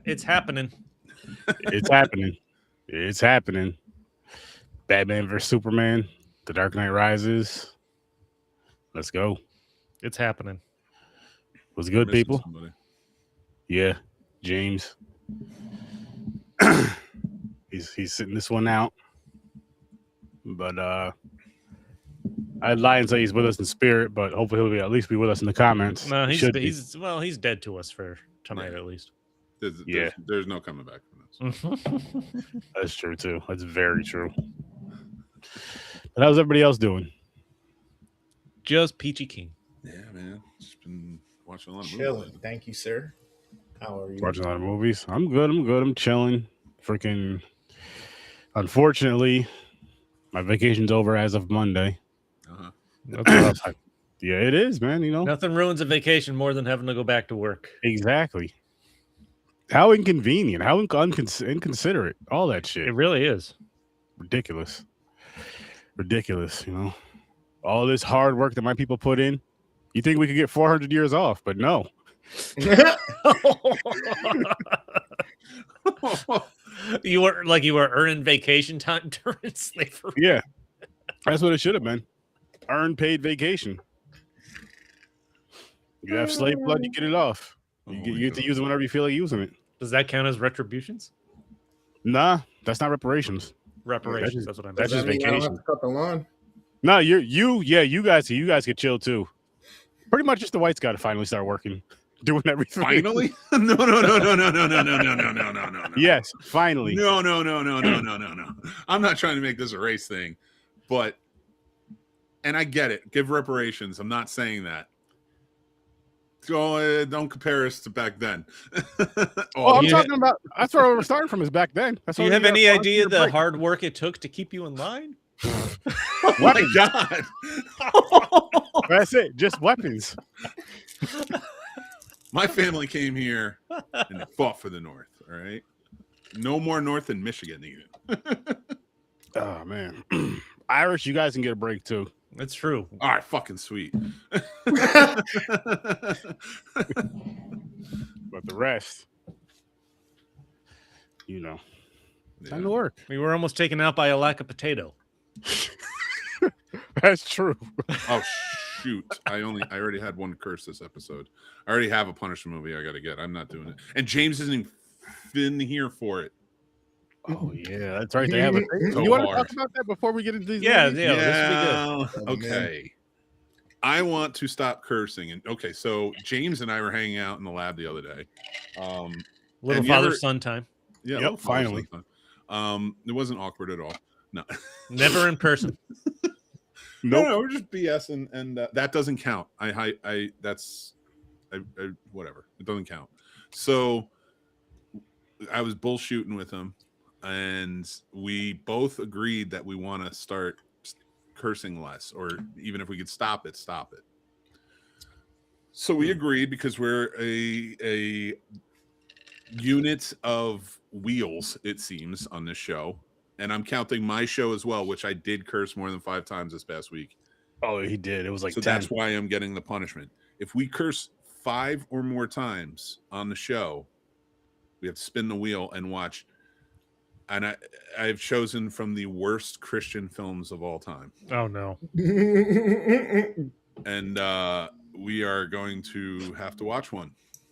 It's happening. It's happening. It's happening. Batman vs Superman, The Dark Knight Rises. Let's go. It's happening. Was good, Missing people. somebody. Yeah, James. he's sitting this one out, but I'd lie and say he's with us in spirit, but hopefully he'll at least be with us in the comments. No, He he's should be. he's dead to us for tonight at least. There's no coming back from this. That's true too. That's very true. But how's everybody else doing? Just peachy keen. Yeah, man. Just been watching a lot of Chilling. movies. Thank you, sir. How are you? Watching a lot of movies. I'm good. I'm chilling. Freaking. Unfortunately, my vacation's over as of Monday. Uh-huh. That's rough. Yeah, it is, man. You know, Nothing ruins a vacation more than having to go back to work. exactly. How inconvenient. How inconsiderate. All that shit. It really is. Ridiculous. Ridiculous. You know, all this hard work that my people put in. You think we could get 400 years off, but no. You were earning vacation time during slavery. Yeah, that's what it should have been. Earned paid vacation. You have slave blood, you get it off. You get to use it whenever you feel like using it. Does that count as retributions? Nah, that's not reparations. Reparations. That's what I meant. That's just vacation. Cut the lawn. No, you guys could chill too. Pretty much just the whites got to finally start working, doing everything. Finally? No. Yes, finally. No. I'm not trying to make this a race thing, but, and I get it. Give reparations. I'm not saying that. So don't compare us to back then. I'm talking about. That's where we're starting from. Is back then. That's Do you have any idea the hard work it took to keep you in line? Oh my God. That's it. Just weapons. My family came here and they fought for the North. All right. No more North than Michigan, even. Oh man, Irish, you guys can get a break too. That's true. All right, fucking sweet. But the rest, you know, time to work. We were almost taken out by a lack of potato. That's true. Oh shoot! I already had one curse this episode. I already have a punishment movie I got to get. I'm not doing it. And James isn't even been here for it. Oh yeah, that's right. They have a. So You want to hard. talk about that before we get into these? Yeah, movies? this would be good. Okay. I want to stop cursing. And okay, so James and I were hanging out in the lab the other day. Little and father-son time. Yeah, Yep, finally. It wasn't awkward at all. No. Never in person. No, we're just BSing, and that doesn't count. That's whatever. It doesn't count. So I was bullshooting with him, and we both agreed that we want to start cursing less, or even if we could stop it. So we agreed because we're a unit of wheels, it seems, on this show. And I'm counting my show as well, which I did curse more than 5 times this past week. Oh, he did. It was like so 10. That's why I'm getting the punishment. If we curse 5 or more times on the show, we have to spin the wheel and watch. And I've chosen from the worst Christian films of all time. Oh no. And we are going to have to watch one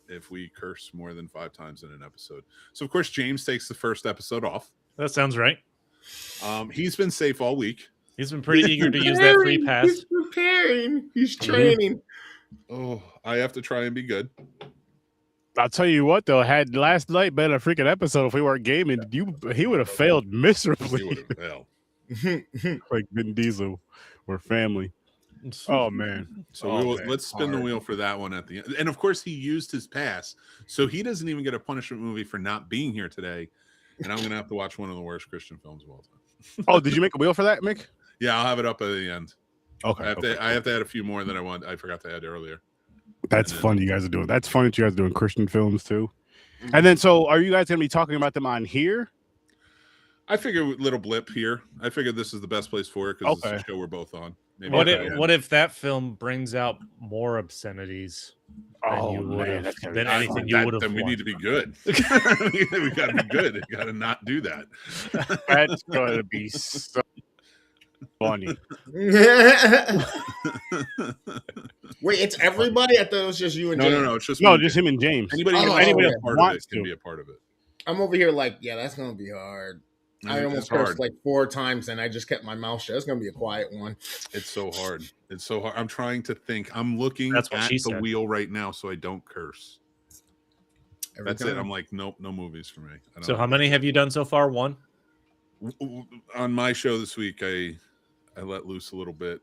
if we curse more than 5 times in an episode. So of course James takes the first episode off. That sounds right. He's been safe all week. He's been pretty eager to use that free pass. He's preparing. He's training. Oh, I have to try and be good. I'll tell you what, though, had last night been a freaking episode, if we weren't gaming, he would have failed He miserably. would have failed. Like Vin Diesel. We're family. Oh man. So let's spin the wheel for that one at the end. And of course, he used his pass, so he doesn't even get a punishment movie for not being here today. And I'm gonna have to watch one of the worst Christian films of all time. Oh, did you make a wheel for that, Mick? Yeah, I'll have it up at the end. Okay. I have to add a few more that I forgot to add earlier. That's fun. You guys are doing. That's fun that you guys are doing Christian films too. And then, so are you guys gonna be talking about them on here? I figured little blip here. I figured this is the best place for it because it's a show we're both on. Maybe What if that film brings out more obscenities than you would man, have that's gonna than be anything fun. you would have? Then we need to be good. We got to be good. We got to not do that. That's gonna be so funny. Wait, it's everybody? I thought it was just you and No, James. no, no. It's just No, me and just James. him and James. Anybody, Oh, anybody okay. a part of Wants it can to. be a part of it. I'm over here like, yeah, that's gonna be hard. I It's almost hard. cursed like 4 times, and I just kept my mouth shut. It's gonna be a quiet one. It's so hard. It's so hard. I'm trying to think. I'm looking That's what at she the said. wheel right now, so I don't curse. Every That's time. it. I'm like, nope, no movies for me. I don't So how many have you done so far? One. On my show this week, I let loose a little bit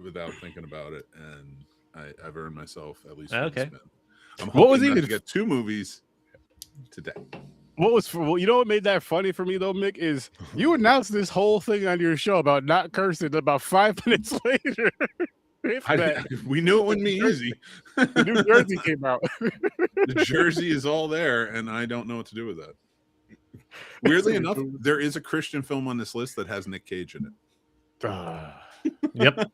without thinking about it, and I've earned myself at least. Okay. Spin. I'm What hoping was not even- to get 2 movies today. What was you know what made that funny for me though, Mick, is you announced this whole thing on your show about not cursing about 5 minutes later. If that, We knew it wouldn't be easy. the New Jersey came out. The jersey is all there, and I don't know what to do with that. Weirdly enough, there is a Christian film on this list that has Nick Cage in it. Yep.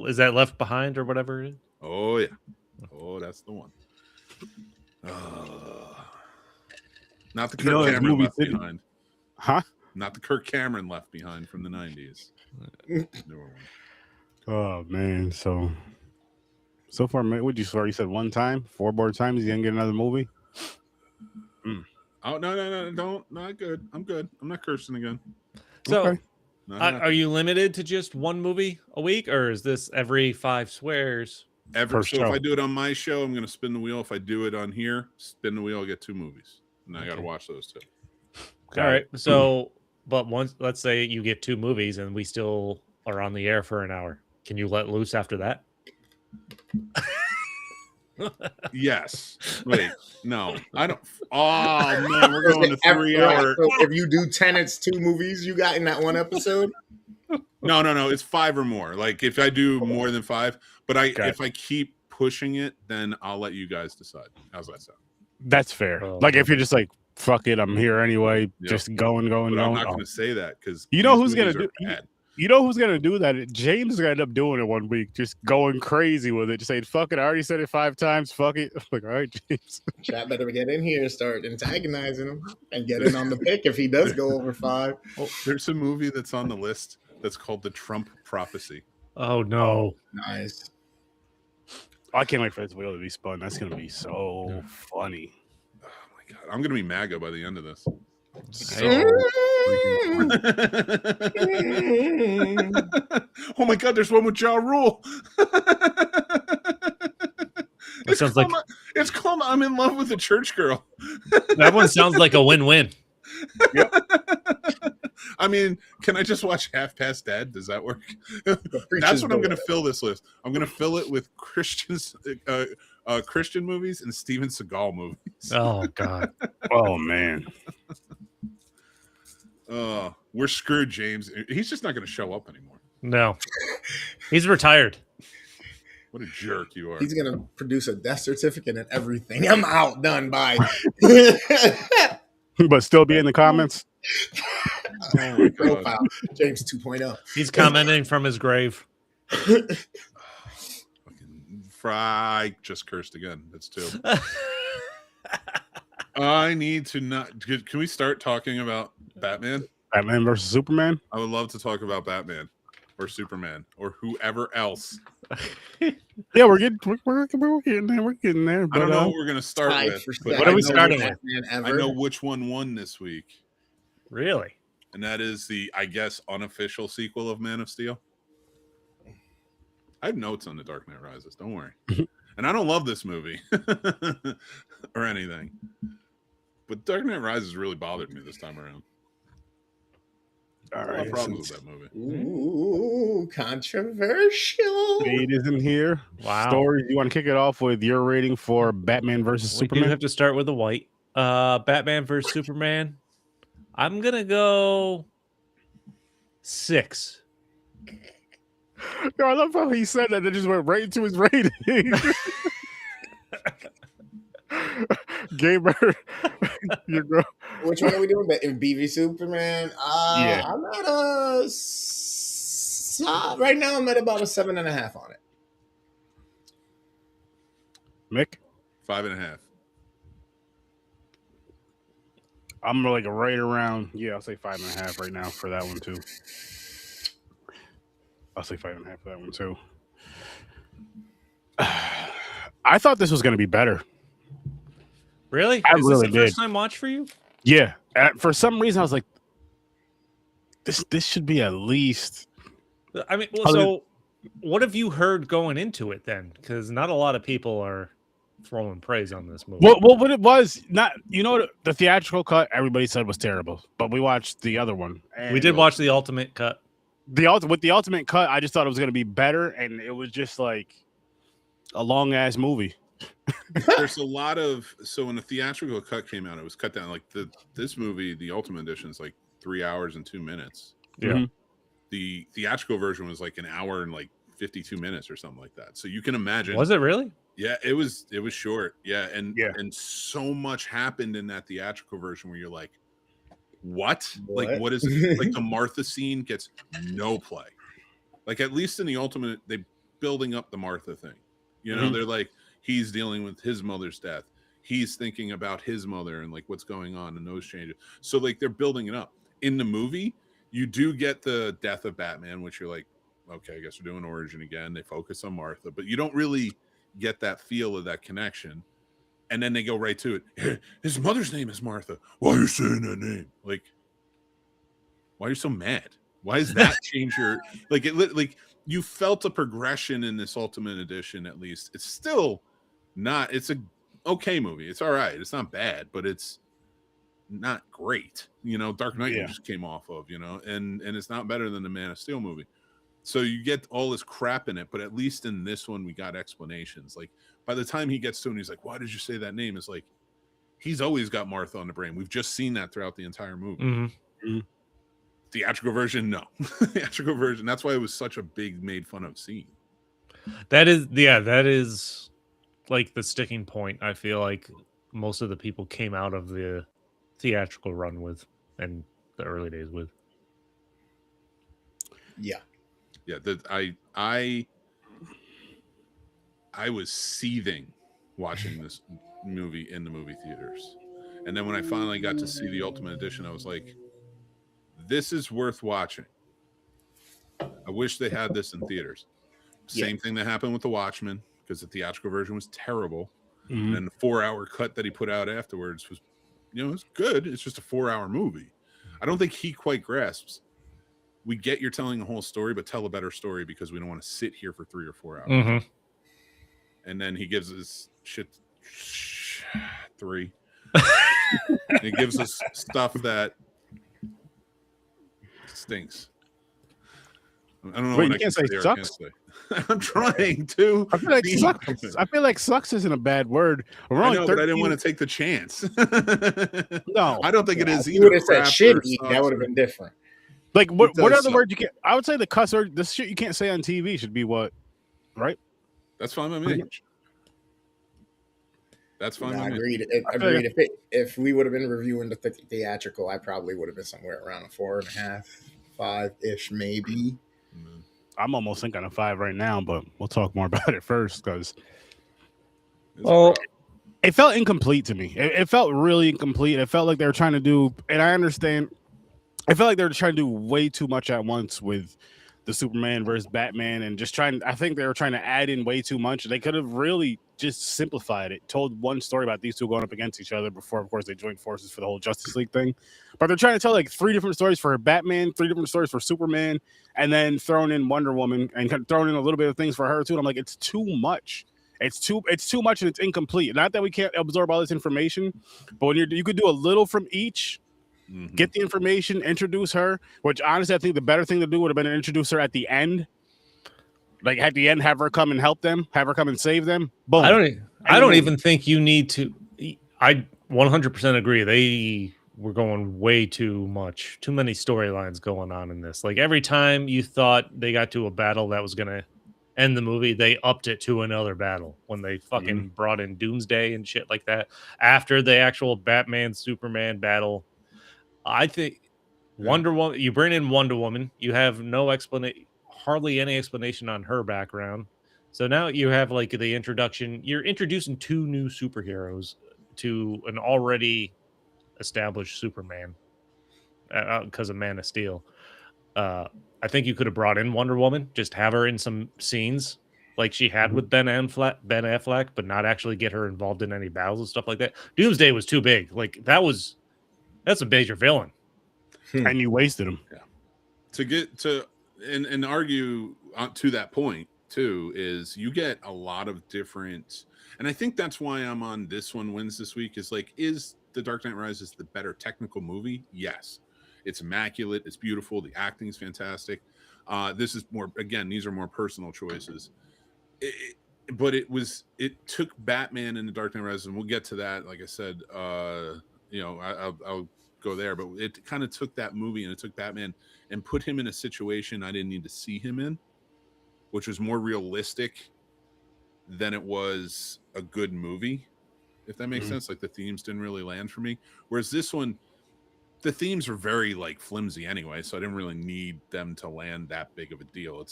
Is that Left Behind or whatever? It is? Oh yeah. Oh, that's the one. Not the Kirk know, this Cameron movie left didn't- behind. Huh? Not the Kirk Cameron left behind from the 90s. Newer one. Oh man, so far, man, what'd you swear? You said 1 time, 4 more times. You didn't get another movie. Oh no! Don't. Not good. I'm good. I'm not cursing again. So Okay. Not are happening. you limited to just one movie a week, or is this every 5 swears? Ever, per so show? if I do it on my show, I'm going to spin the wheel. If I do it on here, spin the wheel. I'll get 2 movies, and I got to Okay. watch those 2. All right. So, but once, let's say you get 2 movies and we still are on the air for an hour. Can you let loose after that? Yes. Wait. No, I don't. Oh man, we're going to 3 hour. So if you do 10, it's 2 movies you got in that one episode. No. It's 5 or more. Like if I do more than 5, but Okay. if I keep pushing it, then I'll let you guys decide. How's that sound? That's fair. Oh, Like if you're just like, fuck it, I'm here anyway. Yep. Just going. But I'm not Oh. going to say that because You know who's gonna do- bad. You know who's gonna do that? James is gonna end up doing it one week, just going crazy with it, just saying, "Fuck it." I already said it 5 times. Fuck it. I'm like, all right, James. Chat better get in here and start antagonizing him and get in on the pick if he does go over 5. Oh, there's a movie that's on the list that's called The Trump Prophecy. Oh no. Nice. I can't wait for this wheel to be spun. That's gonna be so funny. Oh my god, I'm gonna be MAGA by the end of this. So freaking funny. Oh my god, there's one with Ja Rule. sounds like- It's called I'm in love with a church girl. That one sounds like a win-win. I mean, can I just watch Half Past Dead? Does that work? That's what I'm going to fill this list. I'm going to fill it with Christian movies and Steven Seagal movies. Oh god. Oh man. We're screwed, James. He's just not going to show up anymore. No. He's retired. What a jerk you are. He's gonna produce a death certificate and everything. I'm out. Done. Bye. But still be in the comments. Oh my God. Profile. James 2.0. He's commenting from his grave. Fucking Fry just cursed again. That's 2. I need to not. Can we start talking about Batman? Batman versus Superman. I would love to talk about Batman or Superman or whoever else. Yeah, we're getting there. We're getting there. I But, don't know what we're going to start Tied with. for but What are we I know starting which- with? Batman I ever. know which one won this week, Really? and that is the, I guess, unofficial sequel of Man of Steel. I have notes on The Dark Knight Rises. Don't worry. And I don't love this movie or anything, but Dark Knight Rises really bothered me this time around. all A lot of right, problems since with that movie. Ooh, controversial. Wade isn't here. Wow. Stories. You want to kick it off with your rating for Batman versus We do Superman? have to start with the white. Batman versus Superman. I'm gonna go 6. Yo, I love how he said that. It just went right into his rating. Gamer, your girl. Which one are we doing? BV Superman. Yeah. I'm at a 6. Right now, I'm at about a 7.5 on it. Mick, 5.5. I'm like right around. Yeah, I'll say 5.5 right now for that one too. I'll say 5.5 for that one too. I thought this was going to be better. Really? I Is really this a did. first time watch for you? Yeah. For some reason, I was like, this should be at least. I mean, well, so what have you heard going into it then? Because not a lot of people are throwing praise on this movie. Well, what it was not, the theatrical cut everybody said was terrible, but we watched the other one. We did watch the ultimate cut. With the ultimate cut, I just thought it was going to be better, and it was just like a long ass movie. There's a lot of when the theatrical cut came out, it was cut down. Like this movie, the Ultimate Edition, is like 3 hours and 2 minutes. Yeah. Mm-hmm. The theatrical version was like an hour and like 52 minutes or something like that. So you can imagine. Was it really? Yeah, it was short. Yeah, and so much happened in that theatrical version where you're like, what? Like, what is it? Like the Martha scene gets no play. Like at least in the Ultimate, they building up the Martha thing. They're like, he's dealing with his mother's death. He's thinking about his mother and like what's going on and those changes. So like they're building it up. In the movie, you do get the death of Batman, which you're like, okay, I guess we're doing origin again. They focus on Martha, but you don't really get that feel of that connection. And then they go right to it. His mother's name is Martha. Why are you saying that name? Like, why are you so mad? Why is that change your like you felt a progression in this Ultimate Edition, at least. It's still not, it's a okay movie. It's all right. It's not bad, but it's not great. Dark Knight just came off of, and it's not better than the Man of Steel movie. So you get all this crap in it, but at least in this one, we got explanations. Like by the time he gets to it, he's like, why did you say that name? It's like, he's always got Martha on the brain. We've just seen that throughout the entire movie. Mm-hmm. Theatrical version, no. Theatrical version. That's why it was such a big made fun of scene. That is like the sticking point. I feel like most of the people came out of the theatrical run with and the early days with. Yeah. I was seething watching this movie in the movie theaters. And then when I finally got to see the Ultimate Edition, I was like, this is worth watching. I wish they had this in theaters. Same thing that happened with The Watchmen, because the theatrical version was terrible. Mm-hmm. And then the 4-hour cut that he put out afterwards was, it's good. It's just a 4-hour movie. I don't think he quite grasps. We get you're telling a whole story, but tell a better story because we don't want to sit here for 3 or 4 hours. Mm-hmm. And then he gives us shit 3. He gives us stuff that stinks. I don't know. Wait, what you can't say sucks. I'm trying to. I feel like sucks. I feel like sucks isn't a bad word. I know, but I didn't want to take the chance. No, I don't think it is either. either. You would have said shitty. That would have been different. Like what other word you can't? I would say the cuss word. This shit you can't say on TV should be what, right? That's fine with me. That's fine. No, with agreed. me. Agreed. If we would have been reviewing the theatrical, I probably would have been somewhere around a 4.5, 5-ish, maybe. I'm almost thinking a 5 right now, but we'll talk more about it first because. Well, it felt incomplete to me. It felt really incomplete. It felt like they were trying to do, and I understand. I felt like they were trying to do way too much at once with the Superman versus Batman, and I think they were trying to add in way too much. They could have really just simplified it, told one story about these two going up against each other before, of course, they joined forces for the whole Justice League thing. But they're trying to tell like 3 different stories for Batman, 3 different stories for Superman, and then throwing in Wonder Woman and throwing in a little bit of things for her too. And I'm like, it's too much. It's too much and it's incomplete. Not that we can't absorb all this information, but when you could do a little from each. Mm-hmm. Get the information, introduce her, which honestly I think the better thing to do would have been to introduce her at the end. Like at the end, have her come and help them, have her come and save them. Boom. I don't even think you need to. I 100% agree. They were going way too many storylines going on in this. Like every time you thought they got to a battle that was going to end the movie, they upped it to another battle when they fucking brought in Doomsday and shit like that. After the actual Batman Superman battle, I think Wonder Woman, you bring in Wonder Woman, you have no explanation, hardly any explanation on her background. So now you have like the introduction. You're introducing 2 new superheroes to an already established Superman because of Man of Steel. Uh, I think you could have brought in Wonder Woman, just have her in some scenes like she had with Ben Affleck, but not actually get her involved in any battles and stuff like that. Doomsday was too big. Like that's a major villain. And you wasted him. Yeah. To get to and argue to that point too is you get a lot of different, and I think that's why I'm on this one wins this week is like, is The Dark Knight Rises the better technical movie? Yes. It's immaculate. It's beautiful. The acting is fantastic. This is more, again, these are more personal choices. But it took Batman in The Dark Knight Rises, and we'll get to that. Like I said, I'll go there, but it kind of took that movie and it took Batman and put him in a situation I didn't need to see him in, which was more realistic than it was a good movie, if that makes sense. Like the themes didn't really land for me. Whereas this one, the themes were very like flimsy anyway, so I didn't really need them to land that big of a deal.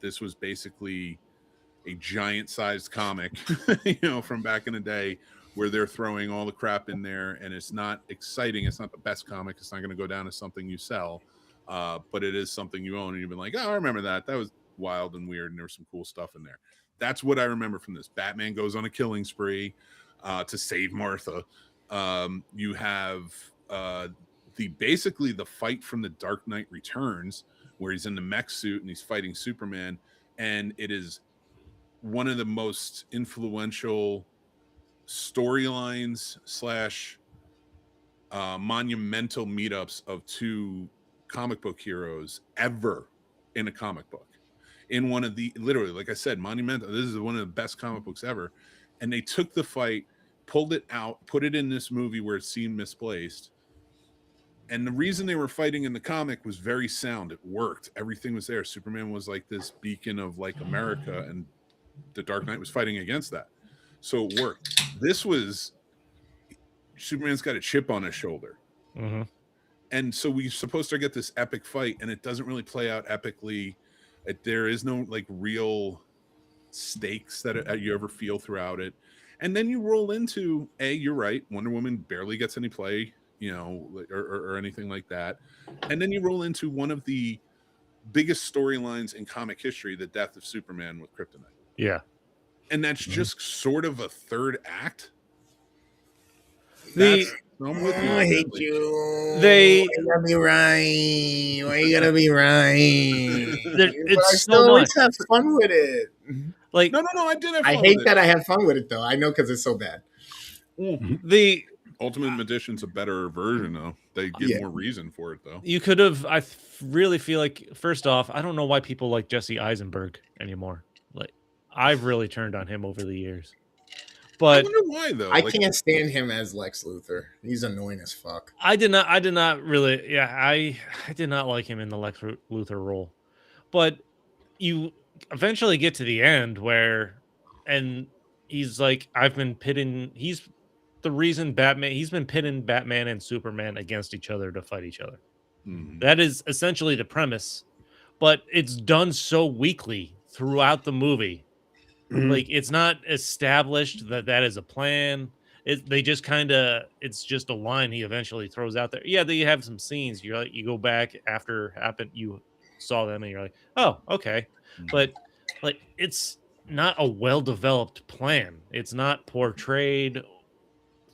This was basically a giant sized comic, from back in the day where they're throwing all the crap in there, and it's not exciting. It's not the best comic. It's not going to go down as something you sell, but it is something you own, and you've been like, oh, I remember that. That was wild and weird, and there was some cool stuff in there. That's what I remember from this. Batman goes on a killing spree to save Martha. You have basically the fight from The Dark Knight Returns, where he's in the mech suit and he's fighting Superman, and it is one of the most influential storylines / monumental meetups of 2 comic book heroes ever in a comic book. In one of the, literally, like I said, monumental. This is one of the best comic books ever. And they took the fight, pulled it out, put it in this movie where it seemed misplaced. And the reason they were fighting in the comic was very sound. It worked. Everything was there. Superman was like this beacon of like America, and The Dark Knight was fighting against that. So it worked. This was Superman's got a chip on his shoulder. Mm-hmm. And so we're supposed to get this epic fight, and it doesn't really play out epically. There is no like real stakes that you ever feel throughout it. And then you roll into you're right, Wonder Woman barely gets any play, or anything like that. And then you roll into one of the biggest storylines in comic history, the death of Superman with kryptonite. Yeah. And that's just sort of a third act. I'm with you. I hate you. Why you gotta be right? Why you gotta be right? It's I so still always much. have fun with it. Like No, I did have fun I hate that I have fun with it though. I know because it's so bad. the Ultimate Edition's a better version though. They give more reason for it though. you could have. Really feel like, first off, I don't know why people like Jesse Eisenberg anymore. Like I've really turned on him over the years. I But wonder why though. I can't stand him as Lex Luthor. He's annoying as fuck. I did not really. Yeah, I did not like him in the Lex Luthor role. But you eventually get to the end and he's like, he's the reason he's been pitting Batman and Superman against each other to fight each other. Mm-hmm. That is essentially the premise, but it's done so weakly throughout the movie. Like it's not established that is a plan. They just it's just a line he eventually throws out there. Yeah, they have some scenes. You're like, you go back after happened, you saw them, and you're like, oh, okay. But like, it's not a well-developed plan. It's not portrayed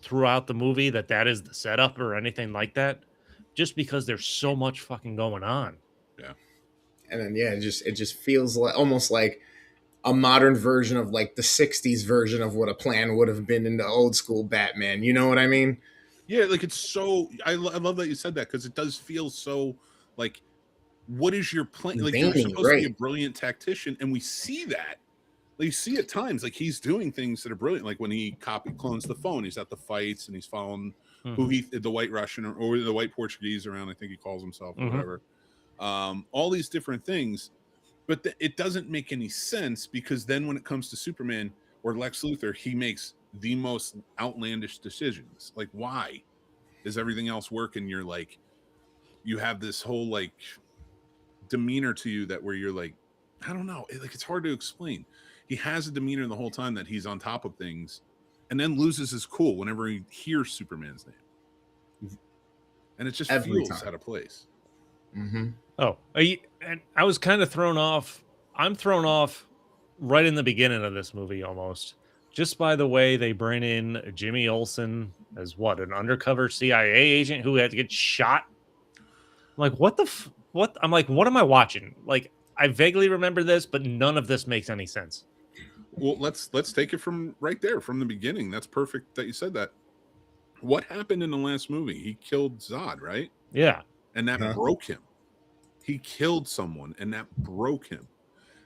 throughout the movie that is the setup or anything like that. Just because there's so much fucking going on. Yeah. And then it just feels like almost like a modern version of like the 60s version of what a plan would have been in the old school Batman. You know what I mean? Yeah, like it's so I love that you said that because it does feel so like, what is your plan? Like you're supposed to be a brilliant tactician, and we see that. Like, you see at times like he's doing things that are brilliant, like when he clones the phone, he's at the fights and he's following the White Russian or the White Portuguese around, I think he calls himself or whatever. All these different things. But it doesn't make any sense because then when it comes to Superman or Lex Luthor, he makes the most outlandish decisions. Like, why is everything else working? You're like, you have this whole like demeanor to you that where you're like, I don't know. It's hard to explain. He has a demeanor the whole time that he's on top of things, and then loses his cool whenever he hears Superman's name, and it just Every feels time. out of place. Mm-hmm. Oh, and I was kind of thrown off. I'm thrown off right in the beginning of this movie almost, just by the way they bring in Jimmy Olsen as what, an undercover CIA agent who had to get shot. I'm like, what? I'm like, what am I watching? Like, I vaguely remember this, but none of this makes any sense. Well, let's take it from right there, from the beginning. That's perfect that you said that. What happened in the last movie? He killed Zod, right? Yeah. And that broke him. He killed someone, and that broke him.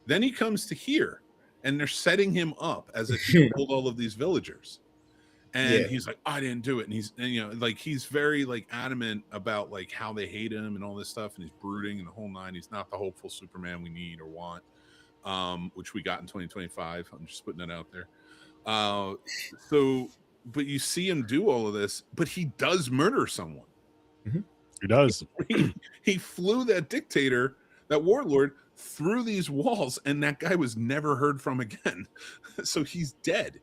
Then he comes to here, and they're setting him up as if he killed all of these villagers. And he's like, I didn't do it. And he's very like adamant about like how they hate him and all this stuff. And he's brooding and the whole nine. He's not the hopeful Superman we need or want, which we got in 2025. I'm just putting that out there. But you see him do all of this, but he does murder someone. Mm-hmm. He does. He flew that dictator, that warlord, through these walls, and that guy was never heard from again. So he's dead.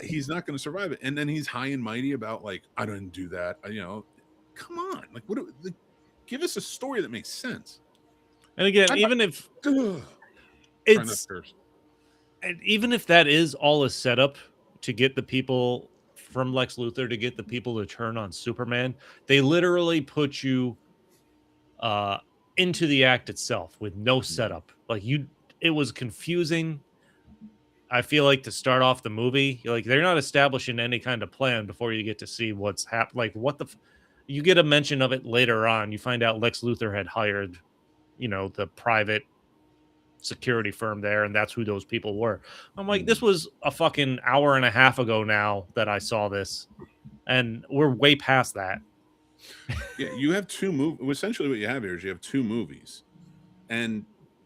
He's not going to survive it. And then he's high and mighty about like, I didn't do that. Come on, like give us a story that makes sense. And again, even if that is all a setup to get the people from Lex Luthor to get the people to turn on Superman, they literally put you into the act itself with no setup. Like it was confusing. I feel like to start off the movie, like they're not establishing any kind of plan before you get to see what's happened. Like you get a mention of it later on. You find out Lex Luthor had hired, the private security firm there, and that's who those people were. I'm like, this was a fucking hour and a half ago now that I saw this, and we're way past that. Yeah, you have two movies. Essentially, what you have here is you have two movies, and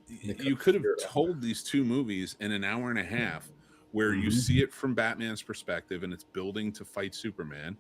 you could have told these two movies in an hour and a half, where you see it from Batman's perspective, and it's building to fight Superman,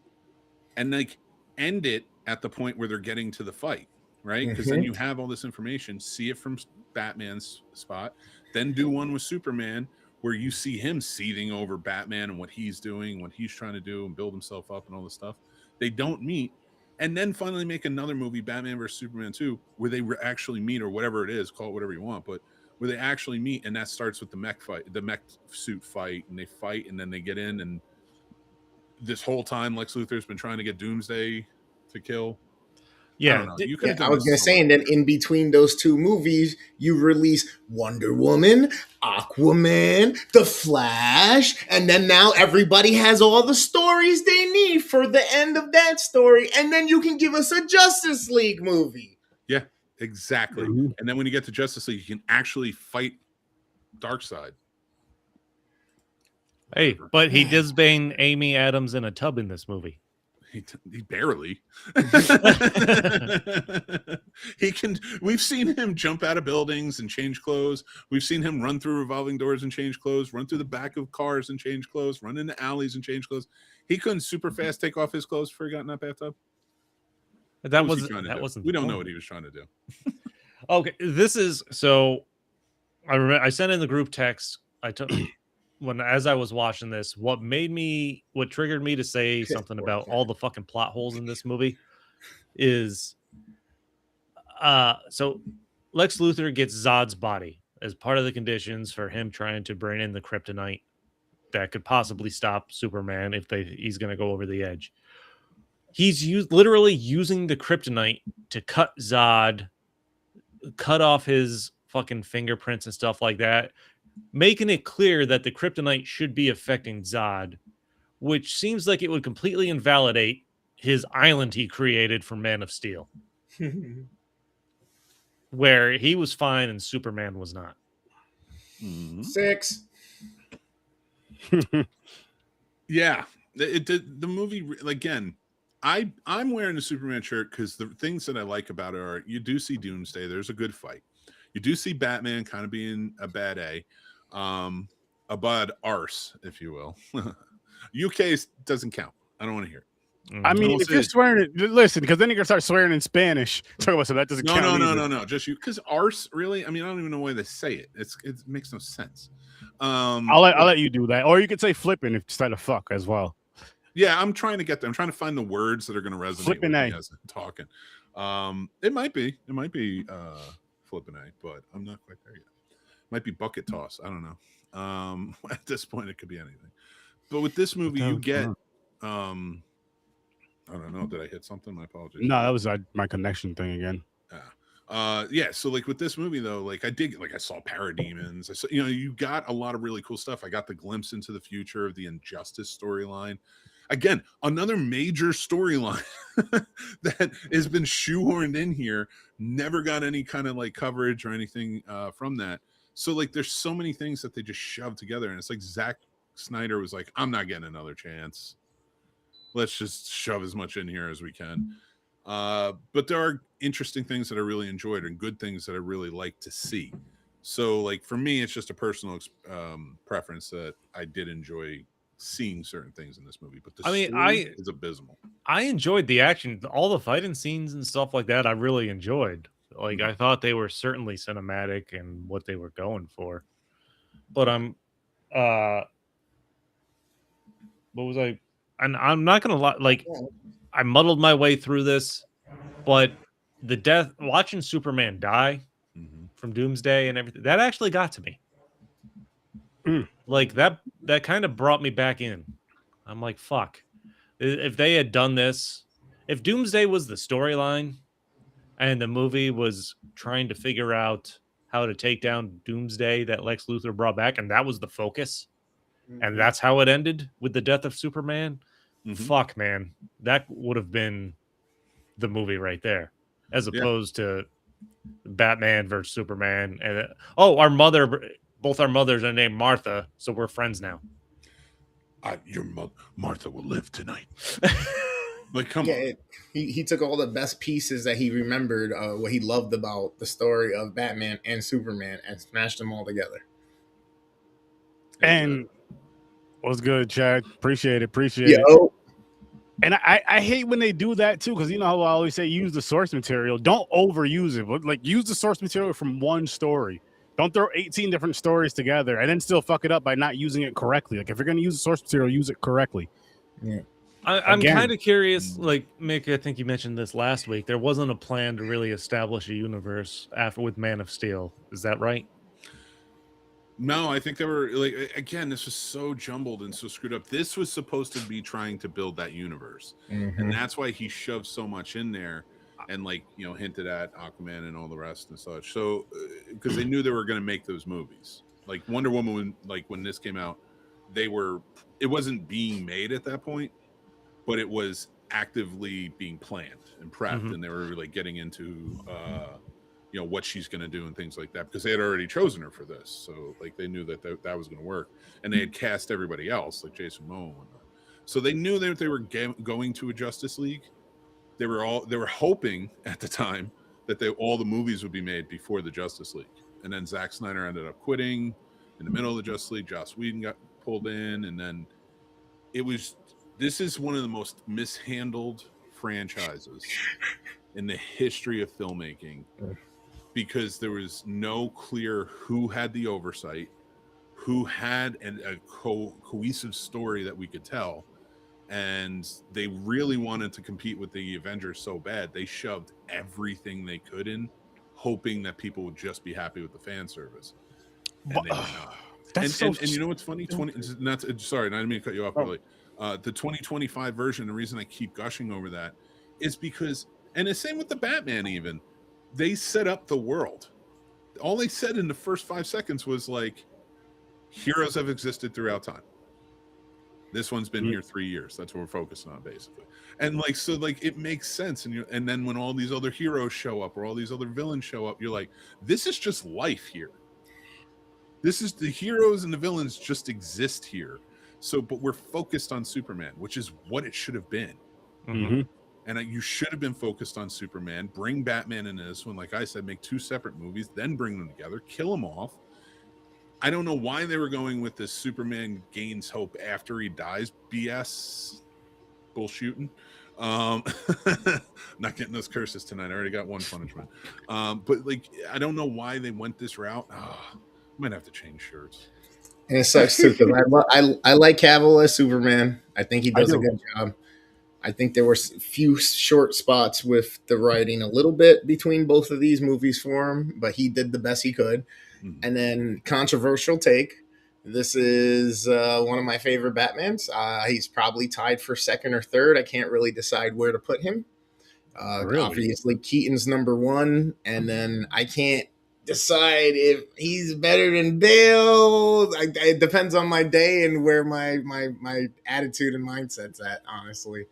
and like end it at the point where they're getting to the fight, right? Because then you have all this information. See it from Batman's spot, then do one with Superman where you see him seething over Batman and what he's doing, what he's trying to do and build himself up and all this stuff. They don't meet, and then finally make another movie, Batman versus Superman 2, where they actually meet, or whatever it is, call it whatever you want, but where they actually meet, and that starts with the mech suit fight, and they fight, and then they get in, and this whole time Lex Luthor's been trying to get Doomsday to kill. Yeah, I was gonna say, and then in between those two movies, you release Wonder Woman, Aquaman, The Flash, and then now everybody has all the stories they need for the end of that story, and then you can give us a Justice League movie. Yeah, exactly. Mm-hmm. And then when you get to Justice League, you can actually fight Darkseid. Hey, but he does bang Amy Adams in a tub in this movie. He barely. He can. We've seen him jump out of buildings and change clothes. We've seen him run through revolving doors and change clothes, run through the back of cars and change clothes, run into alleys and change clothes. He couldn't super fast take off his clothes before he got in that bathtub. That wasn't. We don't know what he was trying to do. Okay, this is so. I sent in the group text. As I was watching this, what triggered me to say something about all the fucking plot holes in this movie is so Lex Luthor gets Zod's body as part of the conditions for him trying to bring in the kryptonite that could possibly stop Superman if he's going to go over the edge. He's literally using the kryptonite to cut Zod, cut off his fucking fingerprints and stuff like that, making it clear that the kryptonite should be affecting Zod, which seems like it would completely invalidate his island he created for Man of Steel, where he was fine and Superman was not. 6. Yeah, the movie again. I'm wearing a Superman shirt because the things that I like about it are you do see Doomsday. There's a good fight. You do see Batman kind of being a bad A, a bad arse, if you will. UK doesn't count. I don't want to hear it. I mean, if you're swearing, listen, because then you're gonna start swearing in Spanish. Talk about so that doesn't count. No. Just you, because arse, really. I mean, I don't even know why they say it. It makes no sense. I'll let you do that, or you could say flipping instead of fuck as well. Yeah, I'm trying to get there. I'm trying to find the words that are going to resonate flipping with me as I'm talking. It might be flipping A, but I'm not quite there yet. Might be bucket toss. I don't know. At this point, it could be anything. But with this movie, you get I don't know. Did I hit something? My apologies. No, that was my connection thing again. Yeah. So like with this movie though, like I saw parademons. I saw, you got a lot of really cool stuff. I got the glimpse into the future of the Injustice storyline. Again, another major storyline that has been shoehorned in here. Never got any kind of like coverage or anything from that. So like, there's so many things that they just shoved together, and it's like Zack Snyder was like, "I'm not getting another chance. Let's just shove as much in here as we can." But there are interesting things that I really enjoyed and good things that I really like to see. So like for me, it's just a personal preference that I did enjoy seeing certain things in this movie. But the story is abysmal. I enjoyed the action, all the fighting scenes and stuff like that. I really enjoyed. Like I thought they were certainly cinematic and what they were going for. But what was I? And I'm not gonna lie, like I muddled my way through this, but watching Superman die from Doomsday and everything, that actually got to me. Like that kind of brought me back in. I'm like, fuck. If they had done this, if Doomsday was the storyline and the movie was trying to figure out how to take down Doomsday that Lex Luthor brought back, and that was the focus, and that's how it ended with the death of Superman, fuck, man, that would have been the movie right there, as opposed to Batman versus Superman. And both our mothers are named Martha, so we're friends now. Your mother, Martha, will live tonight. Like, come on. He took all the best pieces that he remembered, what he loved about the story of Batman and Superman, and smashed them all together. And what's good, Chad? Appreciate it. And I hate when they do that too, because you know how I always say use the source material. Don't overuse it. But like use the source material from one story. Don't throw 18 different stories together and then still fuck it up by not using it correctly. Like if you're going to use the source material, use it correctly. Yeah. I'm kind of curious, like Mick, I think you mentioned this last week. There wasn't a plan to really establish a universe with Man of Steel. Is that right? No, I think they were like, again, this was so jumbled and so screwed up. This was supposed to be trying to build that universe. And that's why he shoved so much in there and like, hinted at Aquaman and all the rest and such. So, because they knew they were going to make those movies. Like Wonder Woman, when this came out, it wasn't being made at that point, but it was actively being planned and prepped. And they were like getting into, what she's going to do and things like that, because they had already chosen her for this. So like they knew that was going to work, and they had cast everybody else like Jason Momoa and whatnot. So they knew that they were going to a Justice League. They were hoping at the time that all the movies would be made before the Justice League. And then Zack Snyder ended up quitting in the middle of the Justice League. Joss Whedon got pulled in, and then this is one of the most mishandled franchises in the history of filmmaking, because there was no clear who had the oversight, who had a cohesive story that we could tell. And they really wanted to compete with the Avengers so bad, they shoved everything they could in, hoping that people would just be happy with the fan service. And they did not. And you know what's funny? Sorry, I didn't mean to cut you off, really. The 2025 version, the reason I keep gushing over that is because, and the same with the Batman even, they set up the world. All they said in the first 5 seconds was like, heroes have existed throughout time. This one's been here 3 years. That's what we're focusing on, basically. And like, so like, it makes sense. And then when all these other heroes show up or all these other villains show up, you're like, this is just life here. This is the heroes and the villains just exist here. So, but we're focused on Superman, which is what it should have been. And you should have been focused on Superman. Bring Batman into this one. Like I said, make 2 separate movies, then bring them together, kill them off. I don't know why they were going with this Superman gains hope after he dies BS. bullshooting. Not getting those curses tonight. I already got one punishment. But like, I don't know why they went this route. Might have to change shirts. And it sucks too because I like Cavill as Superman. I think he does a good job. I think there were a few short spots with the writing a little bit between both of these movies for him, but he did the best he could. Mm-hmm. And then controversial take. This is one of my favorite Batmans. He's probably tied for second or third. I can't really decide where to put him. Really? Obviously, Keaton's number one, and then I can't decide if he's better than Bale. It depends on my day and where my attitude and mindset's at, honestly.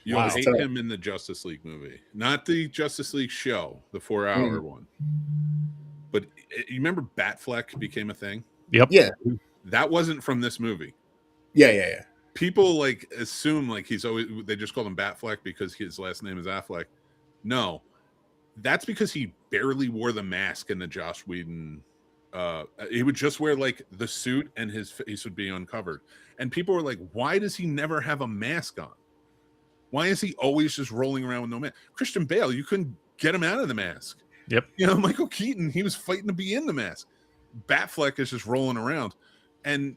You'll hate him in the Justice League movie, not the Justice League show, the 4-hour one. But you remember Batfleck became a thing? Yep. Yeah. That wasn't from this movie. Yeah. People like assume like they just called him Batfleck because his last name is Affleck. No, that's because he barely wore the mask in the Joss Whedon. He would just wear like the suit and his face would be uncovered. And people were like, why does he never have a mask on? Why is he always just rolling around with no mask? Christian Bale, you couldn't get him out of the mask. Yep. Michael Keaton, he was fighting to be in the mask. Batfleck is just rolling around. And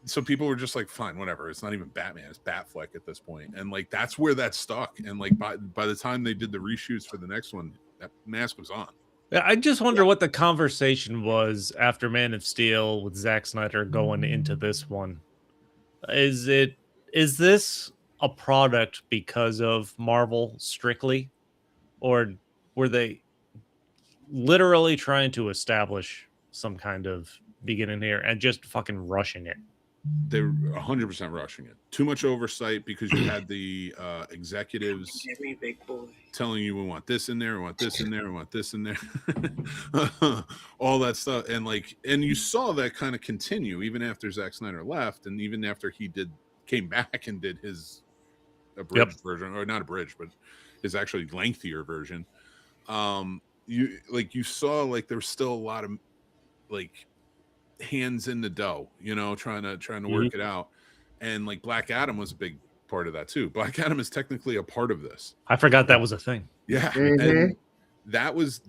so people were just like, fine, whatever. It's not even Batman. It's Batfleck at this point. And like, that's where that stuck. And like, by the time they did the reshoots for the next one, that mask was on. I just wonder what the conversation was after Man of Steel with Zack Snyder going into this one. Is this a product because of Marvel strictly, or were they literally trying to establish some kind of beginning here and just fucking rushing it? They're 100% rushing it. Too much oversight because you had the executives telling you we want this in there, we want this in there, we want this in there, all that stuff, and you saw that kind of continue even after Zack Snyder left, and even after he came back and did his abridged version, or not abridged, but his actually lengthier version. You saw like there was still a lot of like hands in the dough, trying to work it out. And like Black Adam was a big part of that too. Black Adam is technically a part of this. I forgot that was a thing. Yeah. And that was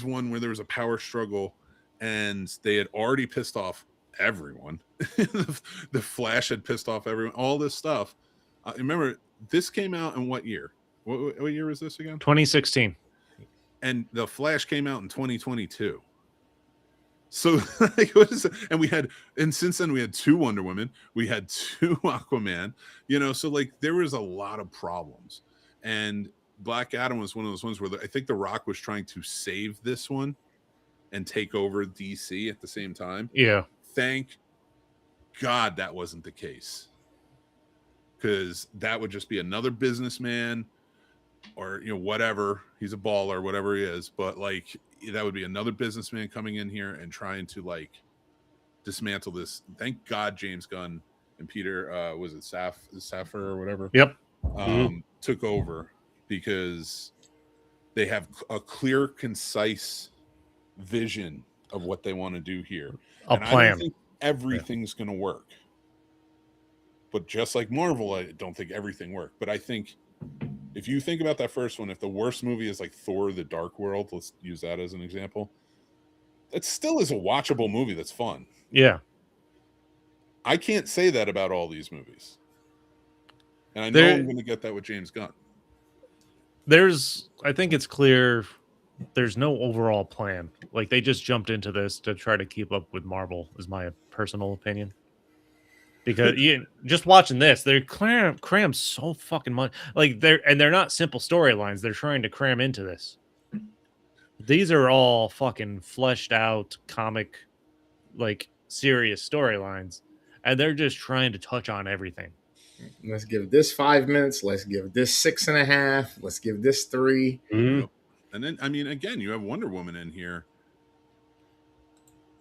one where there was a power struggle and they had already pissed off everyone. The Flash had pissed off everyone, all this stuff. Remember, this came out in what year? What year was this again? 2016. And the Flash came out in 2022. So and since then we had 2 Wonder Women, we had 2 Aquaman, so like there was a lot of problems. And Black Adam was one of those ones where I think The Rock was trying to save this one and take over DC at the same time. Yeah. Thank God that wasn't the case. Because that would just be another businessman or, whatever. He's a baller, whatever he is. But like, that would be another businessman coming in here and trying to like dismantle this. Thank God James Gunn and Peter, was it Saffer or whatever? Yep. Took over because they have a clear, concise vision of what they want to do here. A plan. I don't think everything's going to work. But just like Marvel, I don't think everything worked. But I think if you think about that first one, if the worst movie is like Thor: The Dark World, let's use that as an example. It still is a watchable movie that's fun. Yeah. I can't say that about all these movies. And I know I'm going to get that with James Gunn. I think it's clear there's no overall plan. Like they just jumped into this to try to keep up with Marvel, is my personal opinion. Because just watching this, they're cram so fucking much. Like they're not simple storylines. They're trying to cram into this. These are all fucking fleshed out comic, like serious storylines, and they're just trying to touch on everything. Let's give this 5 minutes. Let's give this 6.5. Let's give this 3. Mm-hmm. And then, I mean, again, you have Wonder Woman in here,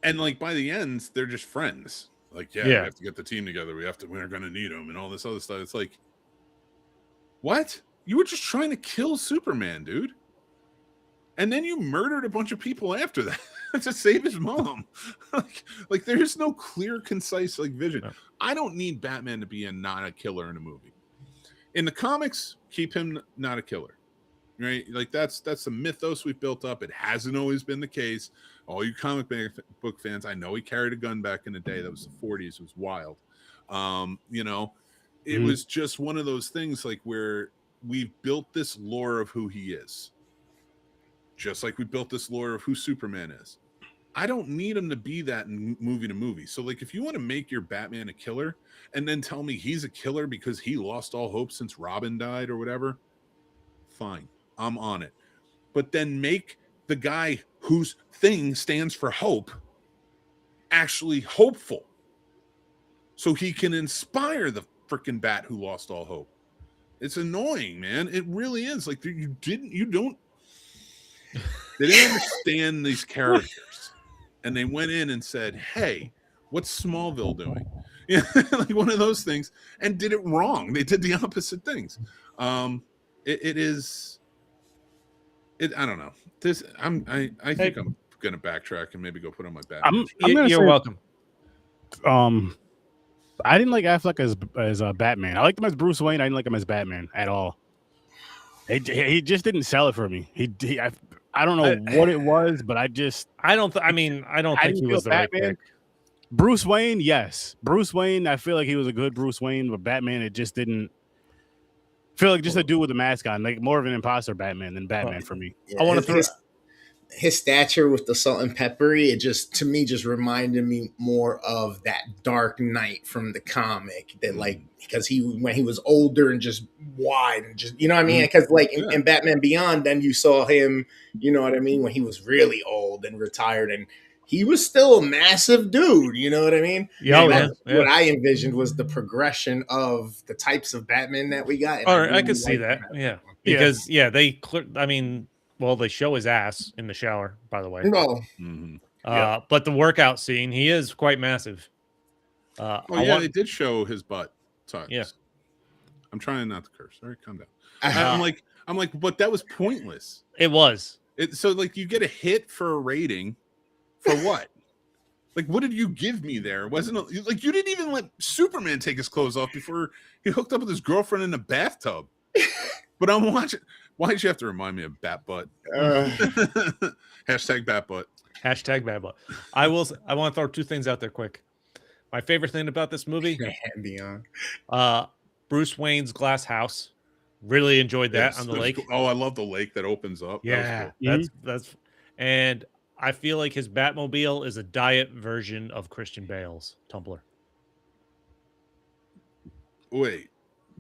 and like by the end, they're just friends. Like, we have to get the team together. We're going to need them and all this other stuff. It's like, what? You were just trying to kill Superman, dude. And then you murdered a bunch of people after that to save his mom. like there's no clear, concise like vision. No. I don't need Batman to be not a killer in a movie. In the comics, keep him not a killer. Right? Like that's the mythos we've built up. It hasn't always been the case. All you comic book fans, I know he carried a gun back in the day. That was the 40s. It was wild. You know, it was just one of those things like where we've built this lore of who he is. Just like we built this lore of who Superman is. I don't need him to be that in movie to movie. So like if you want to make your Batman a killer and then tell me he's a killer because he lost all hope since Robin died or whatever, fine. I'm on it. But then make the guy whose thing stands for hope actually hopeful. So he can inspire the freaking bat who lost all hope. It's annoying, man. It really is. Like they didn't understand these characters. And they went in and said, hey, what's Smallville doing? Yeah, like one of those things, and did it wrong. They did the opposite things. I don't know. I think I'm gonna backtrack and maybe go put on my Batman. You're welcome. I didn't like Affleck as Batman. I liked him as Bruce Wayne. I didn't like him as Batman at all. He just didn't sell it for me. I don't know what it was, but I don't think he was the right pick. Bruce Wayne, yes. Bruce Wayne, I feel like he was a good Bruce Wayne, but Batman, it just didn't feel like just a dude with a mask on, like more of an imposter Batman than Batman for me. Yeah, I want to throw his stature with the salt and peppery. It just reminded me more of that Dark Knight from the comic. That like because when he was older and just wide and just what I mean. Because like in Batman Beyond, then you saw him. You know what I mean when he was really old and retired and. He was still a massive dude, you know what I mean? Yeah, what I envisioned was the progression of the types of Batman that we got. All right, I could see that. Yeah, because they show his ass in the shower, by the way. No, but the workout scene, he is quite massive. They did show his butt. Tucks. Yeah, I'm trying not to curse. All right, calm down. I'm like, but that was pointless. It was. So like, you get a hit for a rating. For what? Like, what did you give me there? Like you didn't even let Superman take his clothes off before he hooked up with his girlfriend in the bathtub. But I'm watching. Why did you have to remind me of Bat Butt? Hashtag Bat Butt. Hashtag Bat Butt. I want to throw two things out there quick. My favorite thing about this movie, Bruce Wayne's glass house. Really enjoyed that on the lake. Oh, I love the lake that opens up. Yeah, that cool. that's and. I feel like his Batmobile is a diet version of Christian Bale's Tumbler. Wait.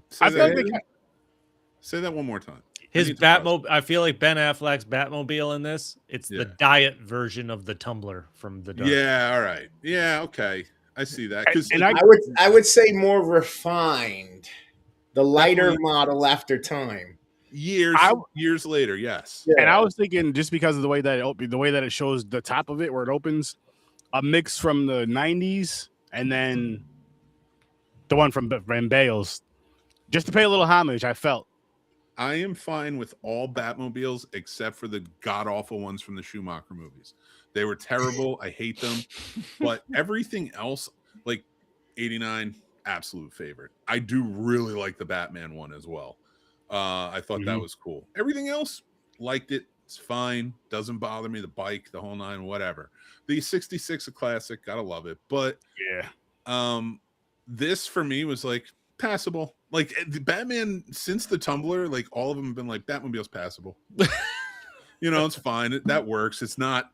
Say that one more time. His Batmobile. I feel like Ben Affleck's Batmobile in this. It's the diet version of the Tumbler from the Dark. Yeah. All right. Yeah. Okay. I see that. I would say more refined, the lighter model after time. Years later, yes. Yeah. And I was thinking, just because of the way that it shows the top of it where it opens, a mix from the 90s and then the one from Bale's, just to pay a little homage. I felt I am fine with all Batmobiles except for the god awful ones from the Schumacher movies. They were terrible. I hate them. But everything else, like 89, absolute favorite. I do really like the Batman one as well. I thought that was cool. Everything else, liked it. It's fine. Doesn't bother me. The bike, the whole nine, whatever. The 66, a classic. Gotta love it. But this for me was like passable. Like the Batman since the Tumbler, like all of them have been like Batmobile's passable. It's fine. That works. It's not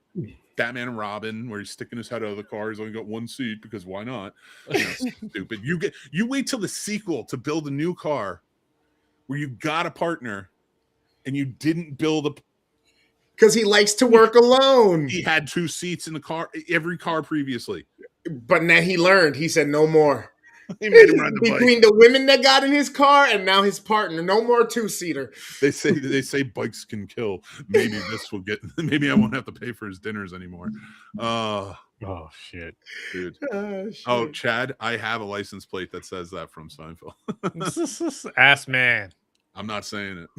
Batman and Robin where he's sticking his head out of the car. He's only got one seat because why not? Stupid. You wait till the sequel to build a new car. Where you got a partner and you didn't build a... Because he likes to work alone. He had two seats in the car, every car previously. But now he learned. He said, no more. He made him ride the Between the women that got in his car and now his partner. No more two-seater. They say bikes can kill. Maybe this will get... Maybe I won't have to pay for his dinners anymore. Oh, shit. Dude. Oh, Chad, I have a license plate that says that from Seinfeld. Ass man. I'm not saying it.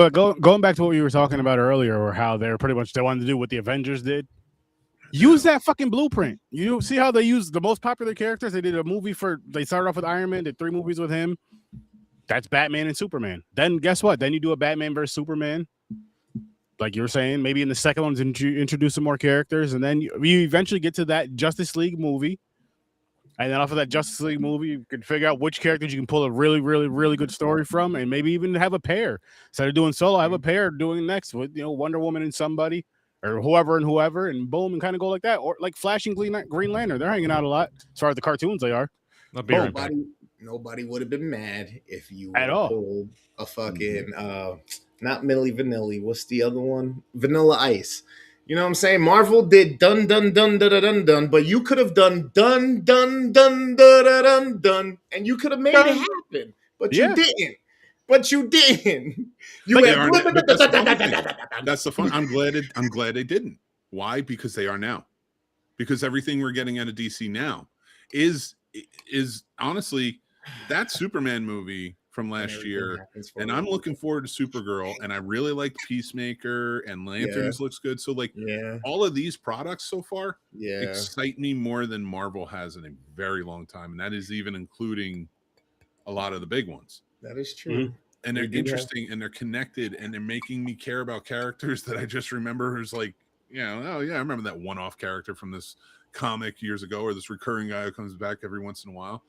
but going back to what you were talking about earlier, or how they're pretty much they wanted to do what the Avengers did. Use that fucking blueprint. You see how they use the most popular characters? They did a movie they started off with Iron Man, did 3 movies with him. That's Batman and Superman. Then guess what? Then you do a Batman versus Superman. Like you were saying, maybe in the second one's introduce some more characters, and then you eventually get to that Justice League movie. And then off of that Justice League movie, you can figure out which characters you can pull a really, really, really good story from, and maybe even have a pair. Instead of doing solo, have a pair doing next with Wonder Woman and somebody, or whoever, and boom, and kind of go like that. Or like Flash and Green Lantern, they're hanging out a lot as far as the cartoons they are. Nobody would have been mad if you at all pulled a fucking not Milli Vanilli. What's the other one? Vanilla Ice. You know what I'm saying? Marvel did dun dun dun dun dun dun, but you could have done dun dun dun dun dun dun, and you could have made it happen, but you didn't. You that's the fun. I'm glad they didn't. Why? Because they are now. Because everything we're getting out of DC now is honestly that Superman movie from last year, and I'm looking forward to Supergirl, and I really liked Peacemaker, and Lanterns looks good. So like all of these products so far excite me more than Marvel has in a very long time, and that is even including a lot of the big ones. That is true. Mm-hmm. And they're interesting, and they're connected, and they're making me care about characters that I just remember who's like, I remember that one-off character from this comic years ago, or this recurring guy who comes back every once in a while.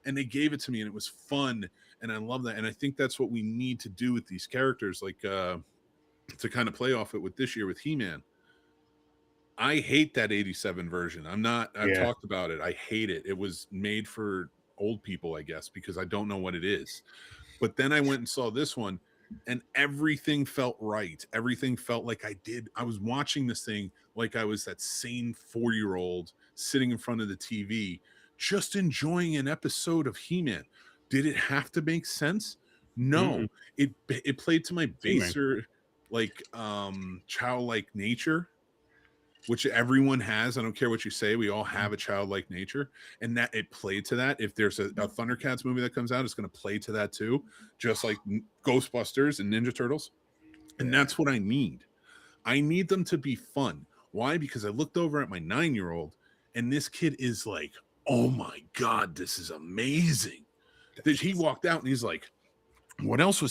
And they gave it to me, and it was fun, and I love that. And I think that's what we need to do with these characters, like to kind of play off it with this year with He-Man. I hate that 87 version. I've talked about it. I hate it. It was made for old people, I guess, because I don't know what it is. But then I went and saw this one, and everything felt right. Everything felt like I was watching this thing like I was that sane 4-year-old sitting in front of the TV, just enjoying an episode of He-Man. Did it have to make sense? No. It played to my baser, like childlike nature, which everyone has. I don't care what you say. We all have a childlike nature, and that it played to that. If there's a Thundercats movie that comes out, it's going to play to that too, just like Ghostbusters and Ninja Turtles. And that's what I need. I need them to be fun. Why? Because I looked over at my 9-year-old, and this kid is like, oh my God, this is amazing. He walked out and he's like, what else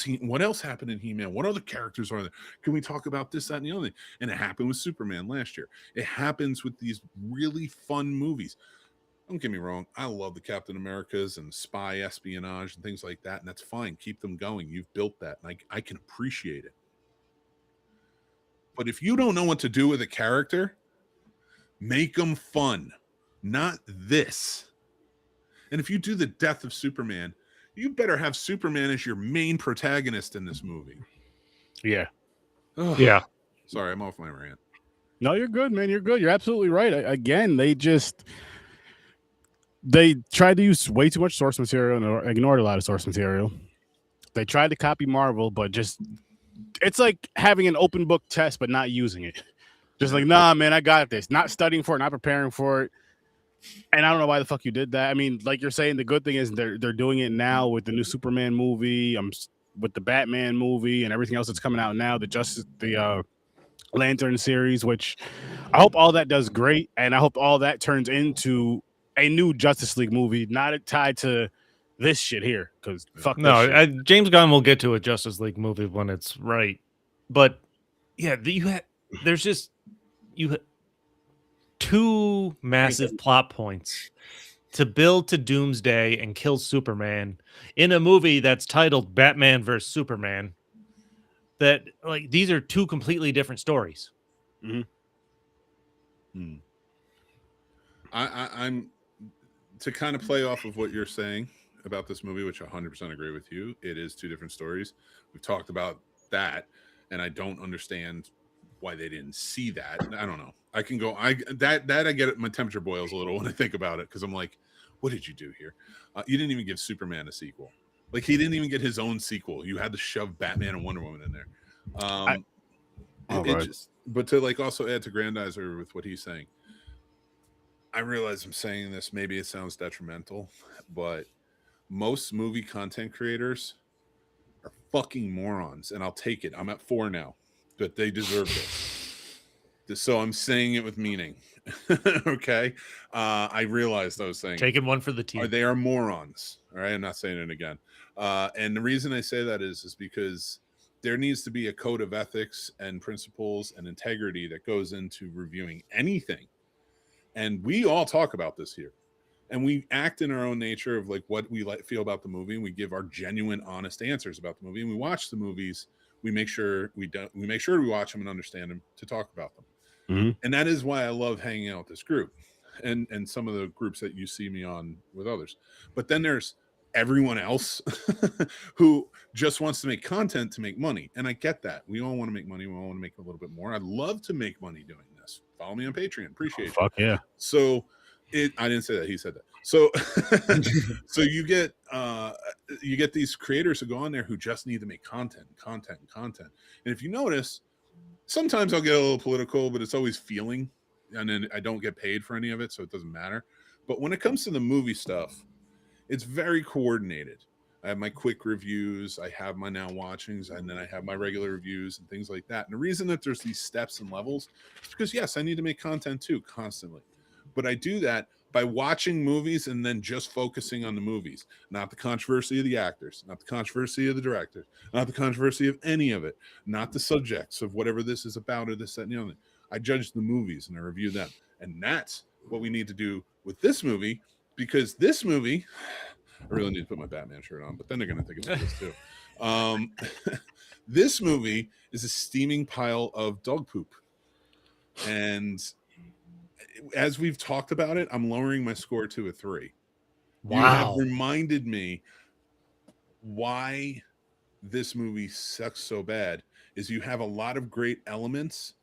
happened in He-Man? What other characters are there? Can we talk about this, that, and the other thing? And it happened with Superman last year. It happens with these really fun movies. Don't get me wrong. I love the Captain Americas and spy espionage and things like that. And that's fine. Keep them going. You've built that. And I can appreciate it. But if you don't know what to do with a character, make them fun. Not this. And if you do the death of Superman, you better have Superman as your main protagonist in this movie. Yeah. Ugh. Yeah. Sorry, I'm off my rant. No, you're good, man. You're good. You're absolutely right. Again, they tried to use way too much source material and ignored a lot of source material. They tried to copy Marvel, but it's like having an open book test, but not using it. Just like, nah, man, I got this. Not studying for it, not preparing for it. And I don't know why the fuck you did that. I mean, like you're saying, the good thing is they're doing it now with the new Superman movie, with the Batman movie, and everything else that's coming out now. The Lantern series, which I hope all that does great, and I hope all that turns into a new Justice League movie, not tied to this shit here. Because fuck no, James Gunn will get to a Justice League movie when it's right. But yeah, there's just two massive plot points to build to Doomsday and kill Superman in a movie that's titled Batman vs. Superman. That like these are two completely different stories. Mm-hmm. I'm to kind of play off of what you're saying about this movie, which I 100% agree with you. It is two different stories. We've talked about that, and I don't understand why they didn't see that. I don't know. I can go. I get it. My temperature boils a little when I think about it because I'm like, what did you do here? You didn't even give Superman a sequel. Like he didn't even get his own sequel. You had to shove Batman and Wonder Woman in there. But to like also add to Grandizer with what he's saying, I realize I'm saying this. Maybe it sounds detrimental, but most movie content creators are fucking morons, and I'll take it. I'm at 4 now, but they deserve it. So I'm saying it with meaning. Okay. I realized I was saying Taking one for the team. they are morons. All right. I'm not saying it again. And the reason I say that is because there needs to be a code of ethics and principles and integrity that goes into reviewing anything. And we all talk about this here. And we act in our own nature of like what we feel about the movie, and we give our genuine, honest answers about the movie. And we watch the movies. We make sure we watch them and understand them to talk about them. Mm-hmm. And that is why I love hanging out with this group, and some of the groups that you see me on with others. But then there's everyone else who just wants to make content to make money, and I get that. We all want to make money. We all want to make a little bit more. I'd love to make money doing this. Follow me on Patreon. Appreciate it. Fuck yeah. So I didn't say that. He said that. So so you get these creators who go on there who just need to make content. And if you notice, sometimes I'll get a little political, but it's always feeling, and then I don't get paid for any of it, so it doesn't matter. But when it comes to the movie stuff, it's very coordinated. I have my quick reviews, I have my now watchings, and then I have my regular reviews and things like that. And the reason that there's these steps and levels is because, yes, I need to make content too, constantly. But I do that by watching movies and then just focusing on the movies, not the controversy of the actors, not the controversy of the directors, not the controversy of any of it, not the subjects of whatever this is about or this, that, and the other. I judge the movies and I review them. And that's what we need to do with this movie, because this movie, I really need to put my Batman shirt on, but then they're going to think it's this too. This movie is a steaming pile of dog poop. And as we've talked about it, I'm lowering my score to a 3. Wow. You have reminded me why this movie sucks so bad. Is you have a lot of great elements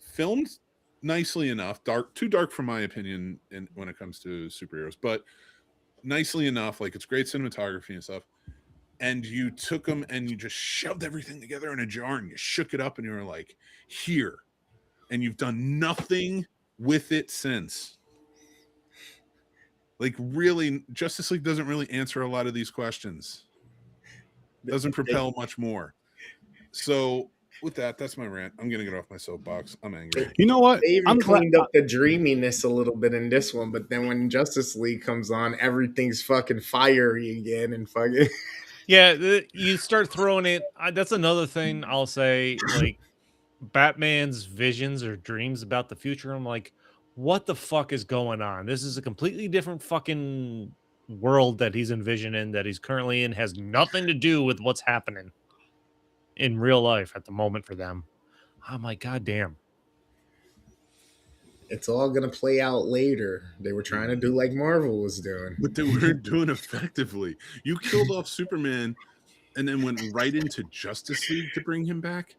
filmed nicely enough, too dark for my opinion when it comes to superheroes, but nicely enough, like it's great cinematography and stuff. And you took them and you just shoved everything together in a jar and you shook it up and you were like, here. And you've done nothing with it since. Like, really, Justice League doesn't really answer a lot of these questions. Doesn't propel much more. So with that, that's my rant. I'm gonna get off my soapbox. I'm angry. You know what? They even cleaned up the dreaminess a little bit in this one, but then when Justice League comes on, everything's fucking fiery again and fucking. Yeah, you start throwing it. That's another thing I'll say. Like Batman's visions or dreams about the future. I'm like, what the fuck is going on? This is a completely different fucking world that he's envisioning, that he's currently in, has nothing to do with what's happening in real life at the moment for them. I'm like, God damn. It's all gonna play out later. They were trying to do like Marvel was doing, but they weren't doing effectively. You killed off Superman and then went right into Justice League to bring him back.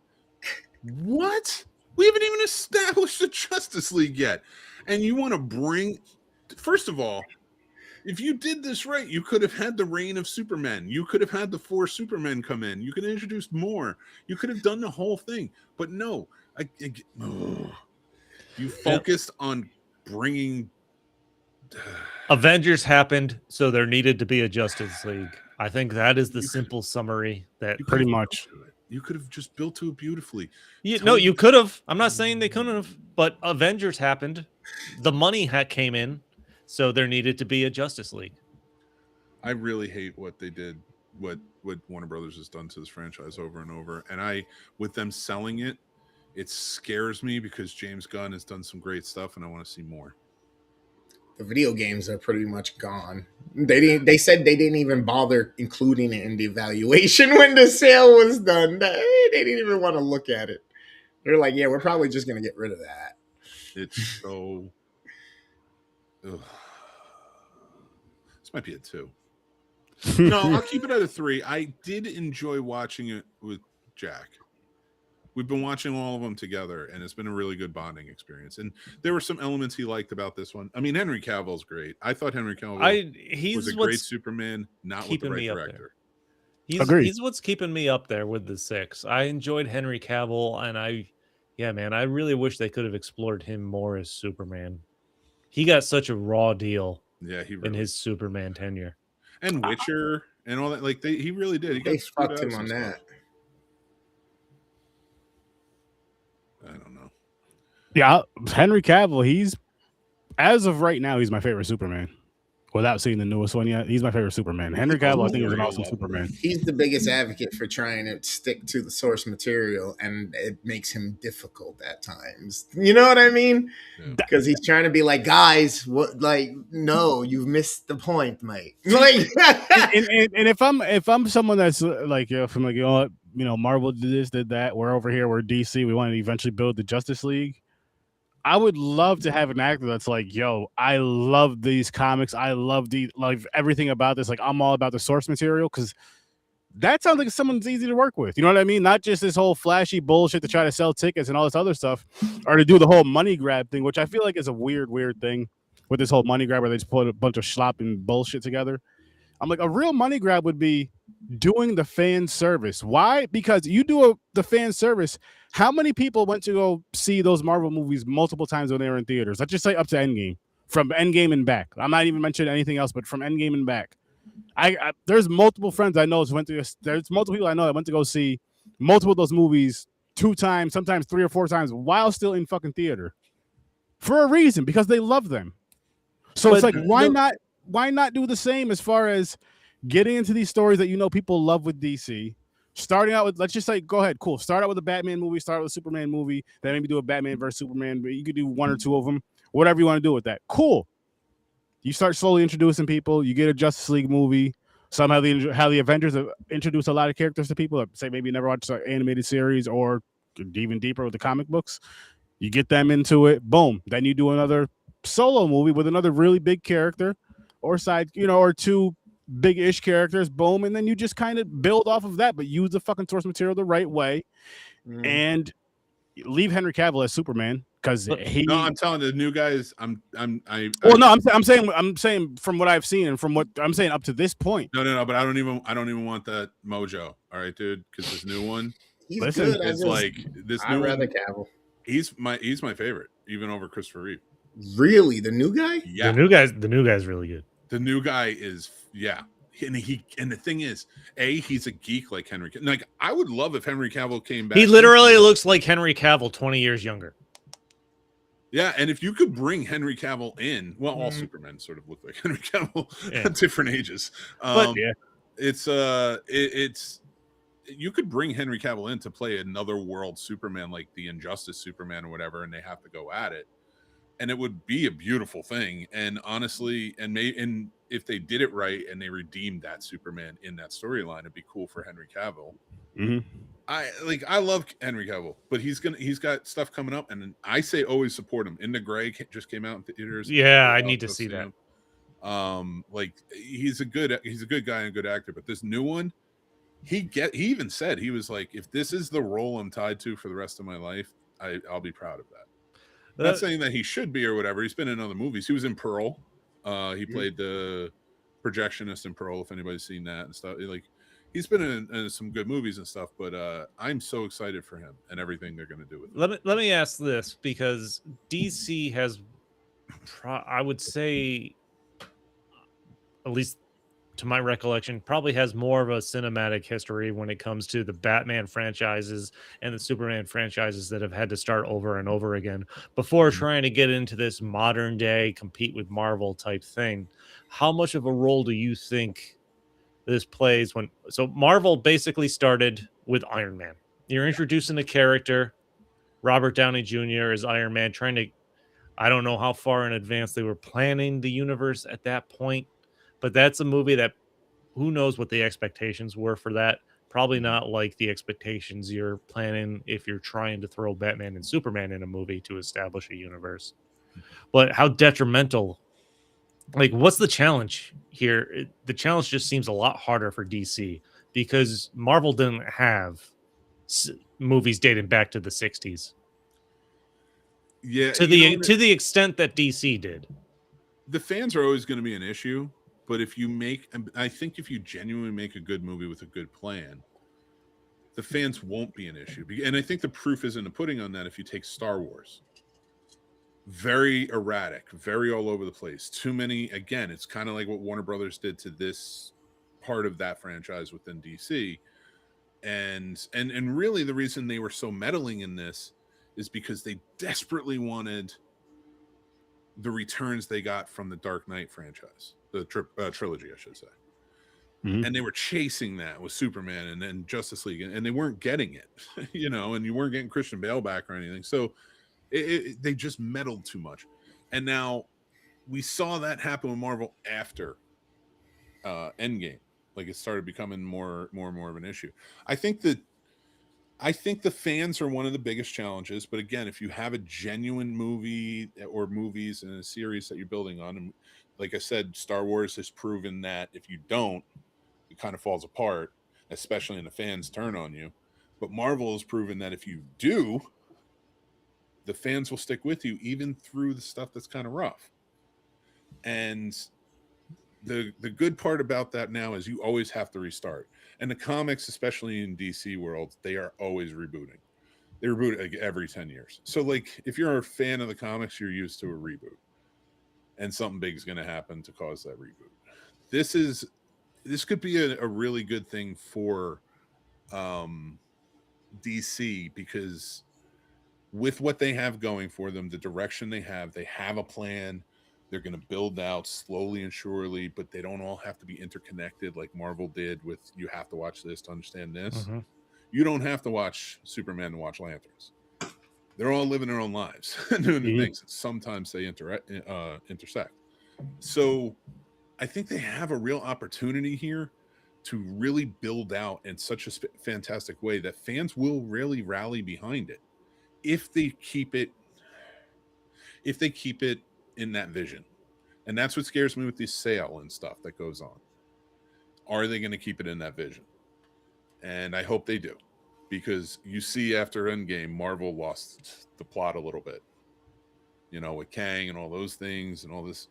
What? We haven't even established the Justice League yet. And you want to bring... First of all, if you did this right, you could have had the reign of Superman. You could have had the 4 Supermen come in. You could have introduced more. You could have done the whole thing. But no. You focused on bringing... Avengers happened, so there needed to be a Justice League. I think that is the simple summary. That pretty much... You could have just built to it beautifully. No, you could have. I'm not saying they couldn't have, but Avengers happened. The money came in, so there needed to be a Justice League. I really hate what they did, what Warner Brothers has done to this franchise over and over. And with them selling it, it scares me because James Gunn has done some great stuff and I want to see more. The video games are pretty much gone. They said they didn't even bother including it in the evaluation when the sale was done. They didn't even want to look at it. They're like, yeah, we're probably just going to get rid of that. It's so... Ugh. This might be a 2. No, I'll keep it at a 3. I did enjoy watching it with Jack. We've been watching all of them together, and it's been a really good bonding experience. And there were some elements he liked about this one. I mean, Henry Cavill's great. I thought Henry Cavill was a great Superman, not with the right director. He's what's keeping me up there with the 6. I enjoyed Henry Cavill, and I really wish they could have explored him more as Superman. He got such a raw deal in his Superman tenure. And Witcher and all that. Like, he really did. They fucked him on that. I don't know. Yeah, Henry Cavill, he's as of right now, he's my favorite Superman. Without seeing the newest one yet, he's my favorite Superman. Henry Cavill, I think, is an awesome Superman. He's the biggest advocate for trying to stick to the source material, and it makes him difficult at times. You know what I mean? Because he's trying to be like, guys, what? Like, no, you've missed the point, mate. Like, and if I'm someone that's like, if I'm like, Marvel did this, did that. We're over here, we're DC. We want to eventually build the Justice League. I would love to have an actor that's like, yo, I love these comics. I love everything about this. Like, I'm all about the source material, because that sounds like someone's easy to work with. You know what I mean? Not just this whole flashy bullshit to try to sell tickets and all this other stuff, or to do the whole money grab thing, which I feel like is a weird thing with this whole money grab where they just put a bunch of schlop and bullshit together. I'm like, a real money grab would be doing the fan service. Why? Because you do the fan service. How many people went to go see those Marvel movies multiple times when they were in theaters? Let's just say up to Endgame. From Endgame and back. I'm not even mentioning anything else, but from Endgame and back. I there's multiple friends I know there's multiple people I know that went to go see multiple of those movies 2 times, sometimes 3 or 4 times, while still in fucking theater. For a reason, because they love them. So it's like, why not do the same as far as getting into these stories that people love with DC? Starting out with, let's just say, go ahead, cool. Start out with a Batman movie, start with a Superman movie, then maybe do a Batman versus Superman, but you could do 1 or 2 of them, whatever you want to do with that. Cool. You start slowly introducing people, you get a Justice League movie. Somehow how the Avengers have introduced a lot of characters to people that say maybe never watched an animated series or even deeper with the comic books. You get them into it, boom. Then you do another solo movie with another really big character or side, or 2 big-ish characters, boom, and then you just kind of build off of that, but use the fucking source material the right way, and leave Henry Cavill as Superman, because he. No, I'm telling the new guys. I'm saying from what I've seen and from what I'm saying up to this point. No, but I don't even want that mojo. All right, dude, because this new one, he's good. It's like this new I'd rather one. Cavill. He's my favorite, even over Christopher Reeve. Really, the new guy? Yeah, the new guy's really good. The new guy is, yeah. And the thing is, he's a geek like Henry. Like, I would love if Henry Cavill came back. He literally looks like Henry Cavill 20 years younger. Yeah, and if you could bring Henry Cavill in, well, all Supermen sort of look like Henry Cavill at different ages. But it's you could bring Henry Cavill in to play another world Superman, like the Injustice Superman or whatever, and they have to go at it. And it would be a beautiful thing. And honestly, and if they did it right and they redeemed that Superman in that storyline, it'd be cool for Henry Cavill. Mm-hmm. I love Henry Cavill, but he's got stuff coming up, and I say always support him. In the Gray just came out in theaters. Yeah, I need to see that. Like he's a good guy and a good actor, but this new one, he even said, he was like, if this is the role I'm tied to for the rest of my life, I'll be proud of that. Not saying that he should be or whatever. He's been in other movies. He was in Pearl. He played the projectionist in Pearl, if anybody's seen that and stuff. Like, he's been in some good movies and stuff, but I'm so excited for him and everything they're going to do with him. Let me ask this, because DC has, I would say, at least to my recollection, probably has more of a cinematic history when it comes to the Batman franchises and the Superman franchises that have had to start over and over again before trying to get into this modern day compete with Marvel type thing. How much of a role do you think this plays when, so Marvel basically started with Iron Man. You're introducing a character, Robert Downey Jr. as Iron Man, trying to, I don't know how far in advance they were planning the universe at that point, but that's a movie that, who knows what the expectations were for that. Probably not like the expectations you're planning if you're trying to throw Batman and Superman in a movie to establish a universe. But how detrimental, like, what's the challenge here? The challenge just seems a lot harder for DC because Marvel didn't have movies dating back to the 60s. Yeah, to the extent that DC did. The fans are always going to be an issue. But I think if you genuinely make a good movie with a good plan, the fans won't be an issue. And I think the proof is in the pudding on that. If you take Star Wars, very erratic, very all over the place. Too many. Again, it's kind of like what Warner Brothers did to this part of that franchise within DC. And really, the reason they were so meddling in this is because they desperately wanted the returns they got from the Dark Knight franchise, the trilogy, I should say. And they were chasing that with Superman and then Justice League, and they weren't getting it, you know, and you weren't getting Christian Bale back or anything. So they just meddled too much. And now we saw that happen with Marvel after Endgame. Like it started becoming more and more of an issue. I think the fans are one of the biggest challenges. But again, if you have a genuine movie or movies and a series that you're building on, and like I said, Star Wars has proven that if you don't, it kind of falls apart, especially when the fans turn on you. But Marvel has proven that if you do, the fans will stick with you even through the stuff that's kind of rough. And the good part about that now is you always have to restart. And the comics, especially in DC world, they are always rebooting. They reboot like every 10 years. So like if you're a fan of the comics, you're used to a reboot. And something big is going to happen to cause that reboot. This could be a really good thing for DC, because with what they have going for them, the direction they have a plan. They're going to build out slowly and surely, but they don't all have to be interconnected like Marvel did with you have to watch this to understand this. You don't have to watch Superman to watch Lanterns. They're all living their own lives and doing the things. Sometimes they intersect. So I think they have a real opportunity here to really build out in such a fantastic way that fans will really rally behind it if they keep it in that vision. And that's what scares me with this sale and stuff that goes on. Are they going to keep it in that vision? And I hope they do, because you see after Endgame, Marvel lost the plot a little bit, you know, with Kang and all those things and all this.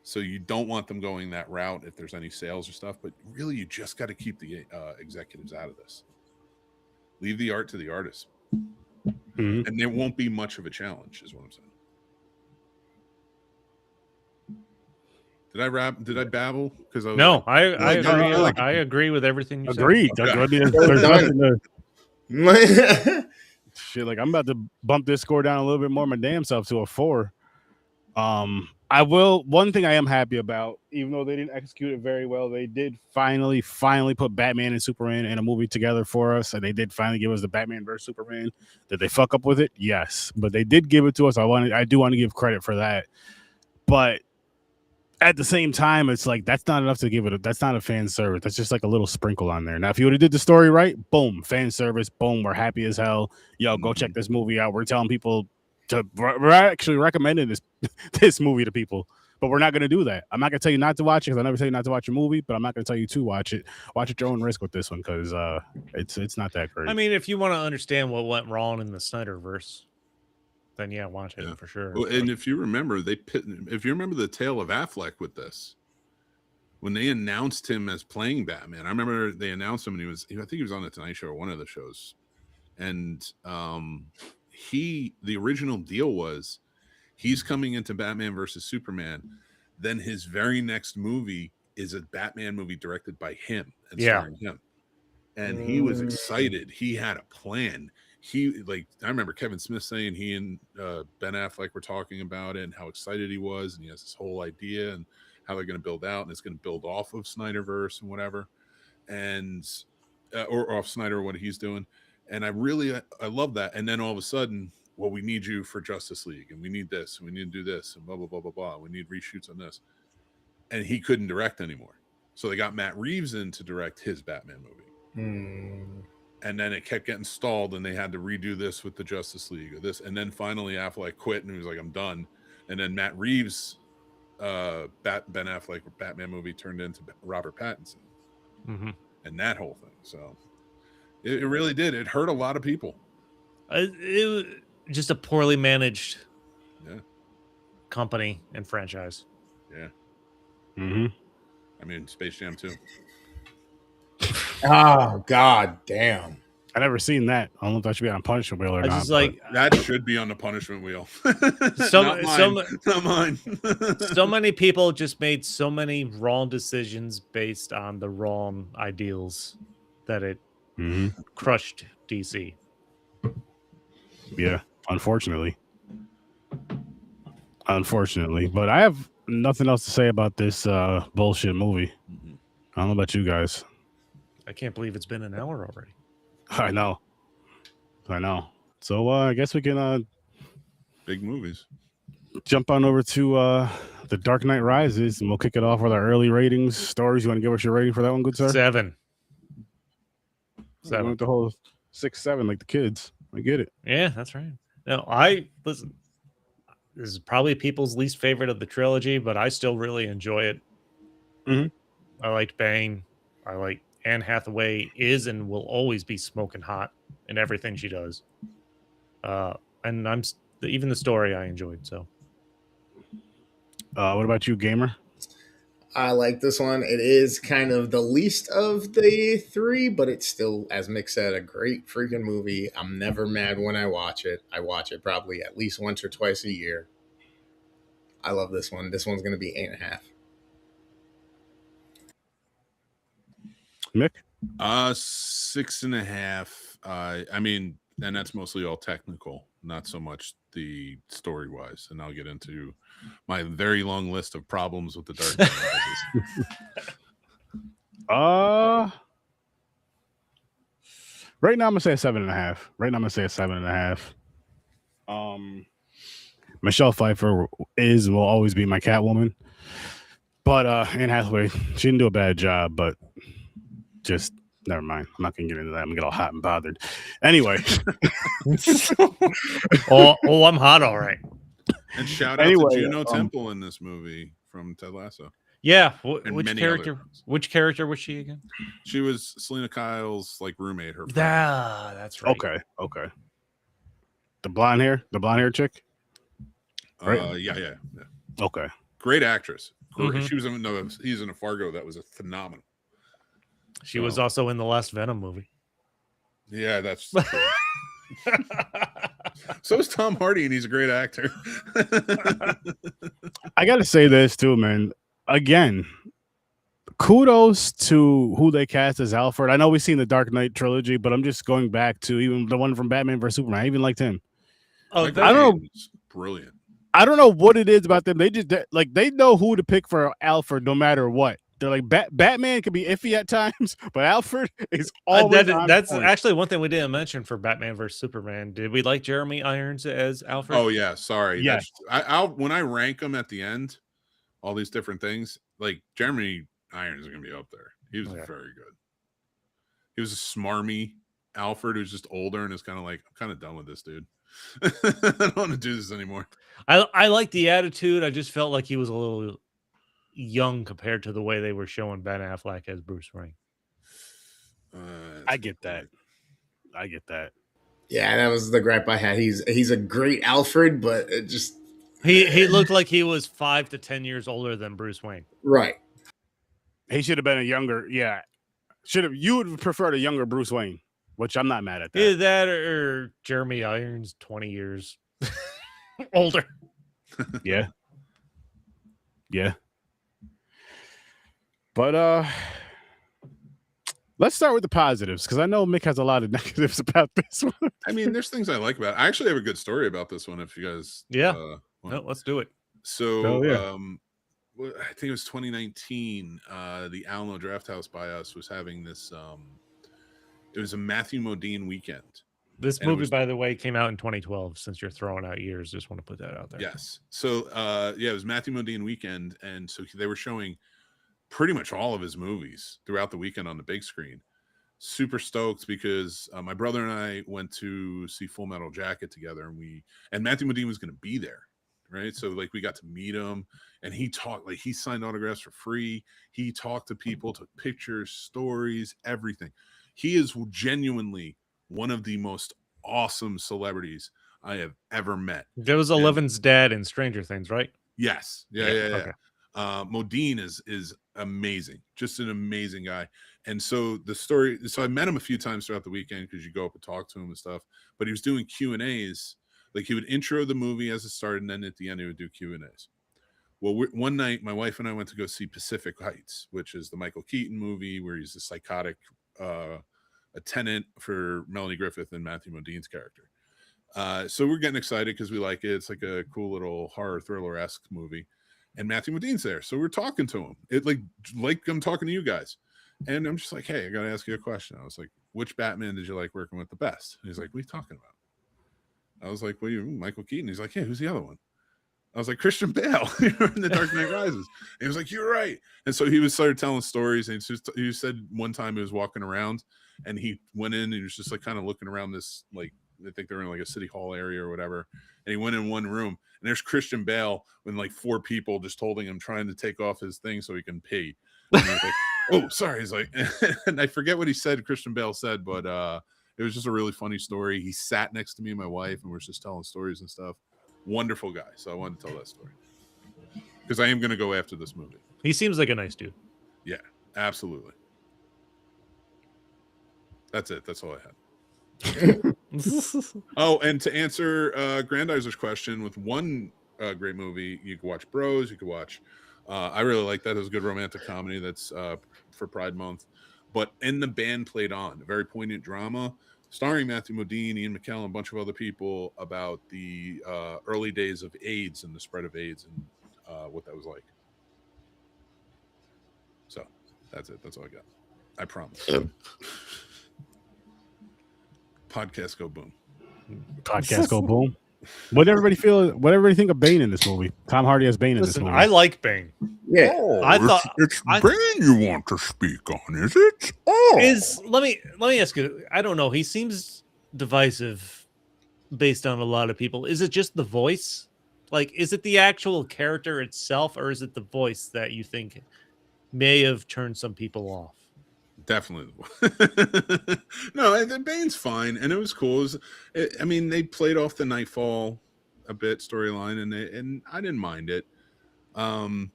So you don't want them going that route if there's any sales or stuff, but really you just got to keep the executives out of this. Leave the art to the artists. And there won't be much of a challenge, is what I'm saying. Did I babble? Because I agree with everything you said. Agreed. There's nothing to... Shit, like I'm about to bump this score down a little bit more my damn self to a 4. One thing I am happy about, even though they didn't execute it very well, they did finally put Batman and Superman in a movie together for us, and they did finally give us the Batman versus Superman. Did they fuck up with it? Yes, but they did give it to us. I do want to give credit for that, but at the same time, it's like that's not enough to give it. That's not a fan service. That's just like a little sprinkle on there. Now, if you would have did the story right, boom, fan service, boom, we're happy as hell. Yo, go check this movie out. We're telling people we're actually recommending this movie to people, but we're not going to do that. I'm not going to tell you not to watch it, because I never tell you not to watch a movie, but I'm not going to tell you to watch it. Watch at your own risk with this one, because it's not that great. I mean, if you want to understand what went wrong in the Snyderverse, then yeah, watch it for sure. Well, and if you remember, the tale of Affleck with this, when they announced him as playing Batman, I remember they announced him, and I think he was on the Tonight Show or one of the shows, and the original deal was he's coming into Batman versus Superman, then his very next movie is a Batman movie directed by him and starring him, and he was excited. He had a plan. I remember Kevin Smith saying he and Ben Affleck were talking about it and how excited he was, and he has this whole idea and how they're going to build out, and it's going to build off of Snyderverse and whatever, and or off Snyder, what he's doing. And I love that. And then all of a sudden, well, we need you for Justice League, and we need this, and we need to do this, and blah blah blah blah blah. We need reshoots on this, and he couldn't direct anymore, so they got Matt Reeves in to direct his Batman movie. And then it kept getting stalled, and they had to redo this with the Justice League or this. And then finally Affleck quit, and he was like, I'm done. And then Matt Reeves, Ben Affleck Batman movie turned into Robert Pattinson. And that whole thing. So it really did. It hurt a lot of people. It was just a poorly managed company and franchise. Yeah. I mean, Space Jam 2. Oh, god damn. I never seen that. I don't know if that should be on punishment wheel or not. Just like that should be on the punishment wheel. Not mine. So many people just made so many wrong decisions based on the wrong ideals that it crushed DC. Yeah. Unfortunately. But I have nothing else to say about this bullshit movie. I don't know about you guys. I can't believe it's been an hour already. I know. So I guess we can Big movies. jump on over to The Dark Knight Rises, and we'll kick it off with our early ratings. Stories, you want to give us your rating for that one, good sir? 7. We went the whole 6, 7 like the kids. I get it. Yeah, that's right. No, listen. This is probably people's least favorite of the trilogy, but I still really enjoy it. Mhm. I liked Bane. I like Anne Hathaway is and will always be smoking hot in everything she does. And even the story I enjoyed. So, What about you, gamer? I like this one. It is kind of the least of the 3, but it's still, as Mick said, a great freaking movie. I'm never mad when I watch it. I watch it probably at least once or twice a year. I love this one. This one's going to be 8.5. Mick? 6.5. I mean, and that's mostly all technical, not so much the story wise. And I'll get into my very long list of problems with the Dark Knight Rises. Right now I'm gonna say a 7.5. Michelle Pfeiffer is and will always be my Catwoman. But Anne Hathaway, she didn't do a bad job, but just never mind. I'm not gonna get into that. I'm gonna get all hot and bothered. Anyway. I'm hot, all right. And shout out to Juno Temple in this movie from Ted Lasso. Yeah, which character? Which character was she again? She was Selena Kyle's roommate. Her friend. That's right. Okay. The blonde hair chick. Right? Yeah. Okay. Great actress. Mm-hmm. She was he's in a Fargo that was phenomenal. She was also in the last Venom movie. Yeah, that's true. So is Tom Hardy, and he's a great actor. I gotta say this too, man. Again, kudos to who they cast as Alfred. I know we've seen the Dark Knight trilogy, but I'm just going back to even the one from Batman vs Superman. I even liked him. I don't know. Brilliant. I don't know what it is about them. They just they know who to pick for Alfred no matter what. They're like Batman can be iffy at times, but Alfred is always that's actually one thing we didn't mention for Batman vs Superman. Did we like Jeremy Irons as Alfred? Oh yeah, sorry. Yes. I'll when I rank them at the end, all these different things, like Jeremy Irons is gonna be up there. He was very good. He was a smarmy Alfred who's just older and is kind of like, I'm kind of done with this dude. I don't want to do this anymore. I like the attitude. I just felt like he was a little young compared to the way they were showing Ben Affleck as Bruce Wayne. I get that. Yeah, that was the gripe I had. He's a great Alfred, but it just he looked like he was 5 to 10 years older than Bruce Wayne. Right. He should have been a younger. Yeah, you would have preferred a younger Bruce Wayne, which I'm not mad at that. Either that or Jeremy Irons 20 years older. Yeah. But let's start with the positives, because I know Mick has a lot of negatives about this one. I mean, there's things I like about it. I actually have a good story about this one if you guys let's do it. So I think it was 2019, the Alamo Draft House by us was having this it was a Matthew Modine weekend. This movie, by the way, came out in 2012. Since you're throwing out years, just want to put that out there. Yes. So it was Matthew Modine weekend, and so they were showing pretty much all of his movies throughout the weekend on the big screen. Super stoked because my brother and I went to see Full Metal Jacket together, and Matthew Modine was going to be there, right? So we got to meet him, and he talked, he signed autographs for free. He talked to people, took pictures, stories, everything. He is genuinely one of the most awesome celebrities I have ever met. There was Eleven's dad in Stranger Things, right? Yes. Yeah. Okay. Modine is amazing, just an amazing guy. And so so I met him a few times throughout the weekend because you go up and talk to him and stuff, but he was doing Q&As. He would intro the movie as it started, and then at the end he would do Q&As. Well, one night my wife and I went to go see Pacific Heights, which is the Michael Keaton movie where he's a psychotic a tenant for Melanie Griffith and Matthew Modine's character. So we're getting excited because we like it. It's like a cool little horror thriller-esque movie. And Matthew Modine's there. So we're talking to him. It like I'm talking to you guys. And I'm just like, hey, I gotta ask you a question. I was like, which Batman did you like working with the best? And he's like, what are you talking about? I was like, well, Michael Keaton. He's like, yeah, who's the other one? I was like, Christian Bale in The Dark Knight Rises. And he was like, you're right. And so he started telling stories. And he said one time he was walking around and he went in and he was just like kind of looking around this, like, I think they were in like a city hall area or whatever. And he went in one room and there's Christian Bale with like 4 people just holding him, trying to take off his thing so he can pee. And he was like, oh, sorry. He's like, and I forget what he said, Christian Bale said, but it was just a really funny story. He sat next to me and my wife and we're just telling stories and stuff. Wonderful guy. So I wanted to tell that story because I am going to go after this movie. He seems like a nice dude. Yeah, absolutely. That's it. That's all I had. Oh, and to answer Grandizer's question with one great movie, you could watch Bros. You could watch. I really like that. It was a good romantic comedy that's for Pride Month. But In the Band Played On, a very poignant drama starring Matthew Modine, Ian McKellen, a bunch of other people about the early days of AIDS and the spread of AIDS and what that was like. So that's it. That's all I got. I promise. Podcast go boom. Podcast go boom. What did everybody feel? What did everybody think of Bane in this movie? Tom Hardy as Bane in this movie. I like Bane. Yeah. I thought it's Bane you want to speak on, is it? Oh, let me ask you. I don't know. He seems divisive based on a lot of people. Is it just the voice? Like, is it the actual character itself, or is it the voice that you think may have turned some people off? Definitely. No, the Bane's fine, and it was cool. I mean, they played off the Nightfall a bit storyline, and I didn't mind it. Some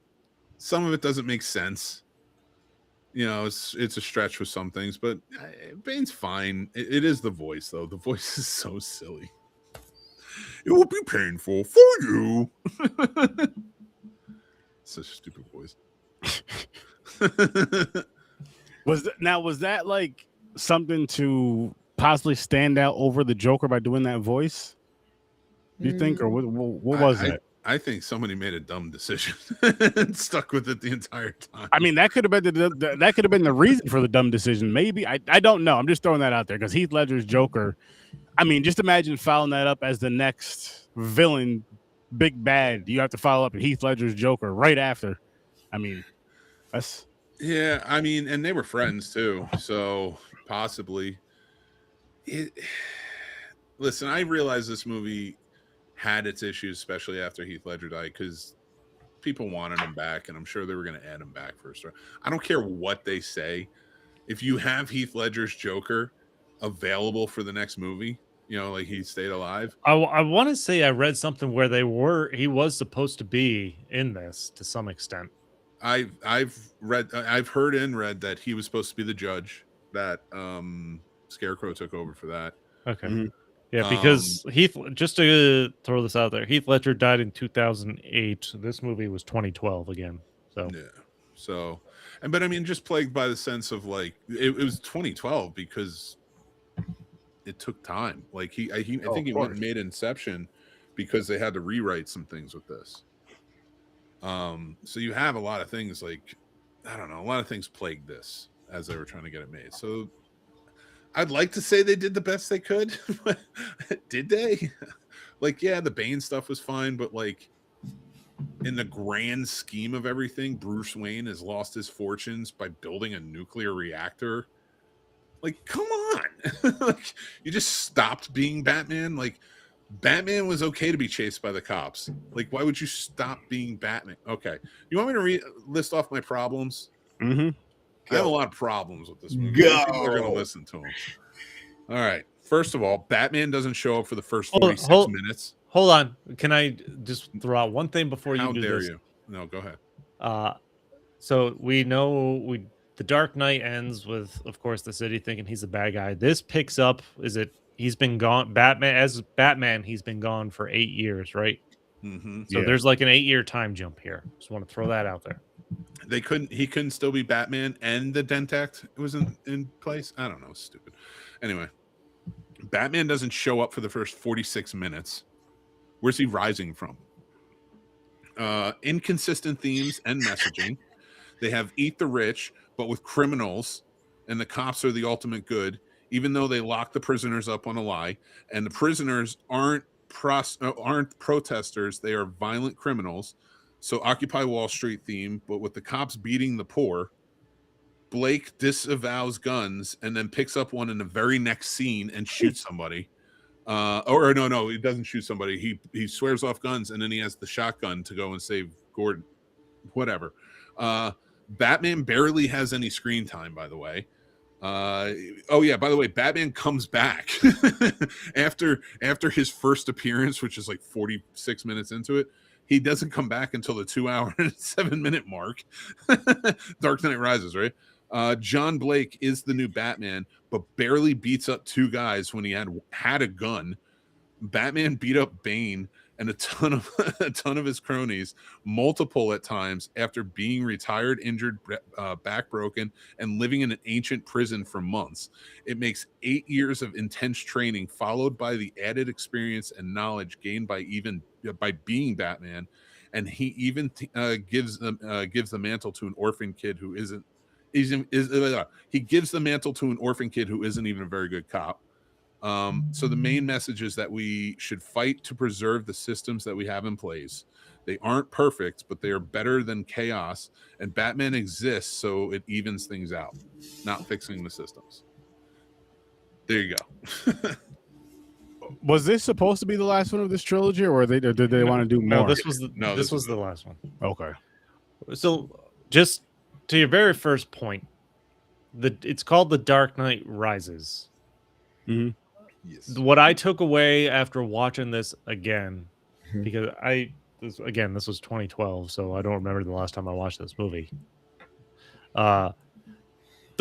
of it doesn't make sense. You know, it's a stretch with some things, but Bane's fine. It is the voice, though. The voice is so silly. It will be painful for you. Such a stupid voice. Was that like something to possibly stand out over the Joker by doing that voice? Do you think, or what was it? I think somebody made a dumb decision and stuck with it the entire time. I mean, that could have been the reason for the dumb decision. Maybe I don't know. I'm just throwing that out there because Heath Ledger's Joker. I mean, just imagine following that up as the next villain, big bad. You have to follow up with Heath Ledger's Joker right after. I mean, that's. Yeah, I mean, and they were friends too, so possibly. Listen, I realize this movie had its issues, especially after Heath Ledger died, because people wanted him back, and I'm sure they were going to add him back for a story. I don't care what they say. If you have Heath Ledger's Joker available for the next movie, you know, like he stayed alive. I want to say I read something where he was supposed to be in this to some extent. I've heard and read that he was supposed to be the judge, that Scarecrow took over for that. Okay. Mm-hmm. Yeah, because just to throw this out there, Heath Ledger died in 2008. This movie was 2012 again. So yeah. So, but I mean, just plagued by the sense of like it was 2012 because it took time. Like I think he went and made Inception because they had to rewrite some things with this. So you have a lot of things like, I don't know, a lot of things plagued this as they were trying to get it made. So I'd like to say they did the best they could. But did they? Like, yeah, the Bane stuff was fine, but like in the grand scheme of everything, Bruce Wayne has lost his fortunes by building a nuclear reactor. Like, come on. Like, you just stopped being Batman. Like, Batman was okay to be chased by the cops. Like, why would you stop being Batman? Okay. You want me to list off my problems? Mm-hmm. I have a lot of problems with this movie. People are going to listen to him. All right. First of all, Batman doesn't show up for the first 46 minutes. Hold on. Can I just throw out one thing before you do this? How dare you? No, go ahead. So we know the Dark Knight ends with, of course, the city thinking he's a bad guy. This picks up, he's been gone. Batman, he's been gone for 8 years, right? Mm-hmm. So there's like an 8-year time jump here. Just want to throw that out there. He couldn't still be Batman and the Dent Act was in place. I don't know. Stupid. Anyway, Batman doesn't show up for the first 46 minutes. Where's he rising from? Inconsistent themes and messaging. They have eat the rich, but with criminals, and the cops are the ultimate good, even though they lock the prisoners up on a lie. And the prisoners aren't protesters, they are violent criminals. So Occupy Wall Street theme, but with the cops beating the poor. Blake disavows guns and then picks up one in the very next scene and shoots somebody. Or no, he doesn't shoot somebody. He swears off guns, and then he has the shotgun to go and save Gordon. Whatever. Batman barely has any screen time, by the way. By the way, Batman comes back after his first appearance, which is like 46 minutes into it. He doesn't come back until the 2 hour and 7 minute mark. Dark Knight Rises, right? John Blake is the new Batman, but barely beats up two guys when he had a gun. Batman beat up Bane and a ton of his cronies, multiple at times, after being retired, injured, back broken, and living in an ancient prison for months. It makes 8 years of intense training, followed by the added experience and knowledge gained by being Batman, and he even gives the mantle to an orphan kid who isn't. He gives the mantle to an orphan kid who isn't even a very good cop. So the main message is that we should fight to preserve the systems that we have in place. They aren't perfect, but they are better than chaos, and Batman exists so it evens things out, not fixing the systems. There you go. Was this supposed to be the last one of this trilogy, or did they want to do more? No, this was the last one. Okay. So just to your very first point, it's called The Dark Knight Rises. Mm-hmm. Yes. What I took away after watching this again, because this was 2012, so I don't remember the last time I watched this movie. The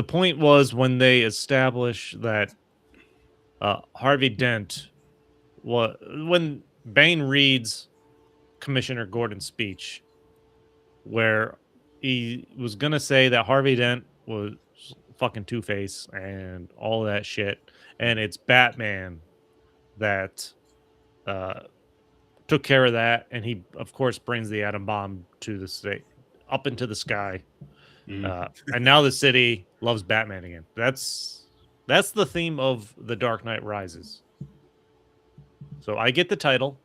point was when they established that Harvey Dent, when Bane reads Commissioner Gordon's speech, where he was gonna say that Harvey Dent was fucking Two-Face and all that shit, and it's Batman that took care of that, and he of course brings the atom bomb to the state up into the sky, and now the city loves Batman again. That's the theme of The Dark Knight Rises. So I get the title,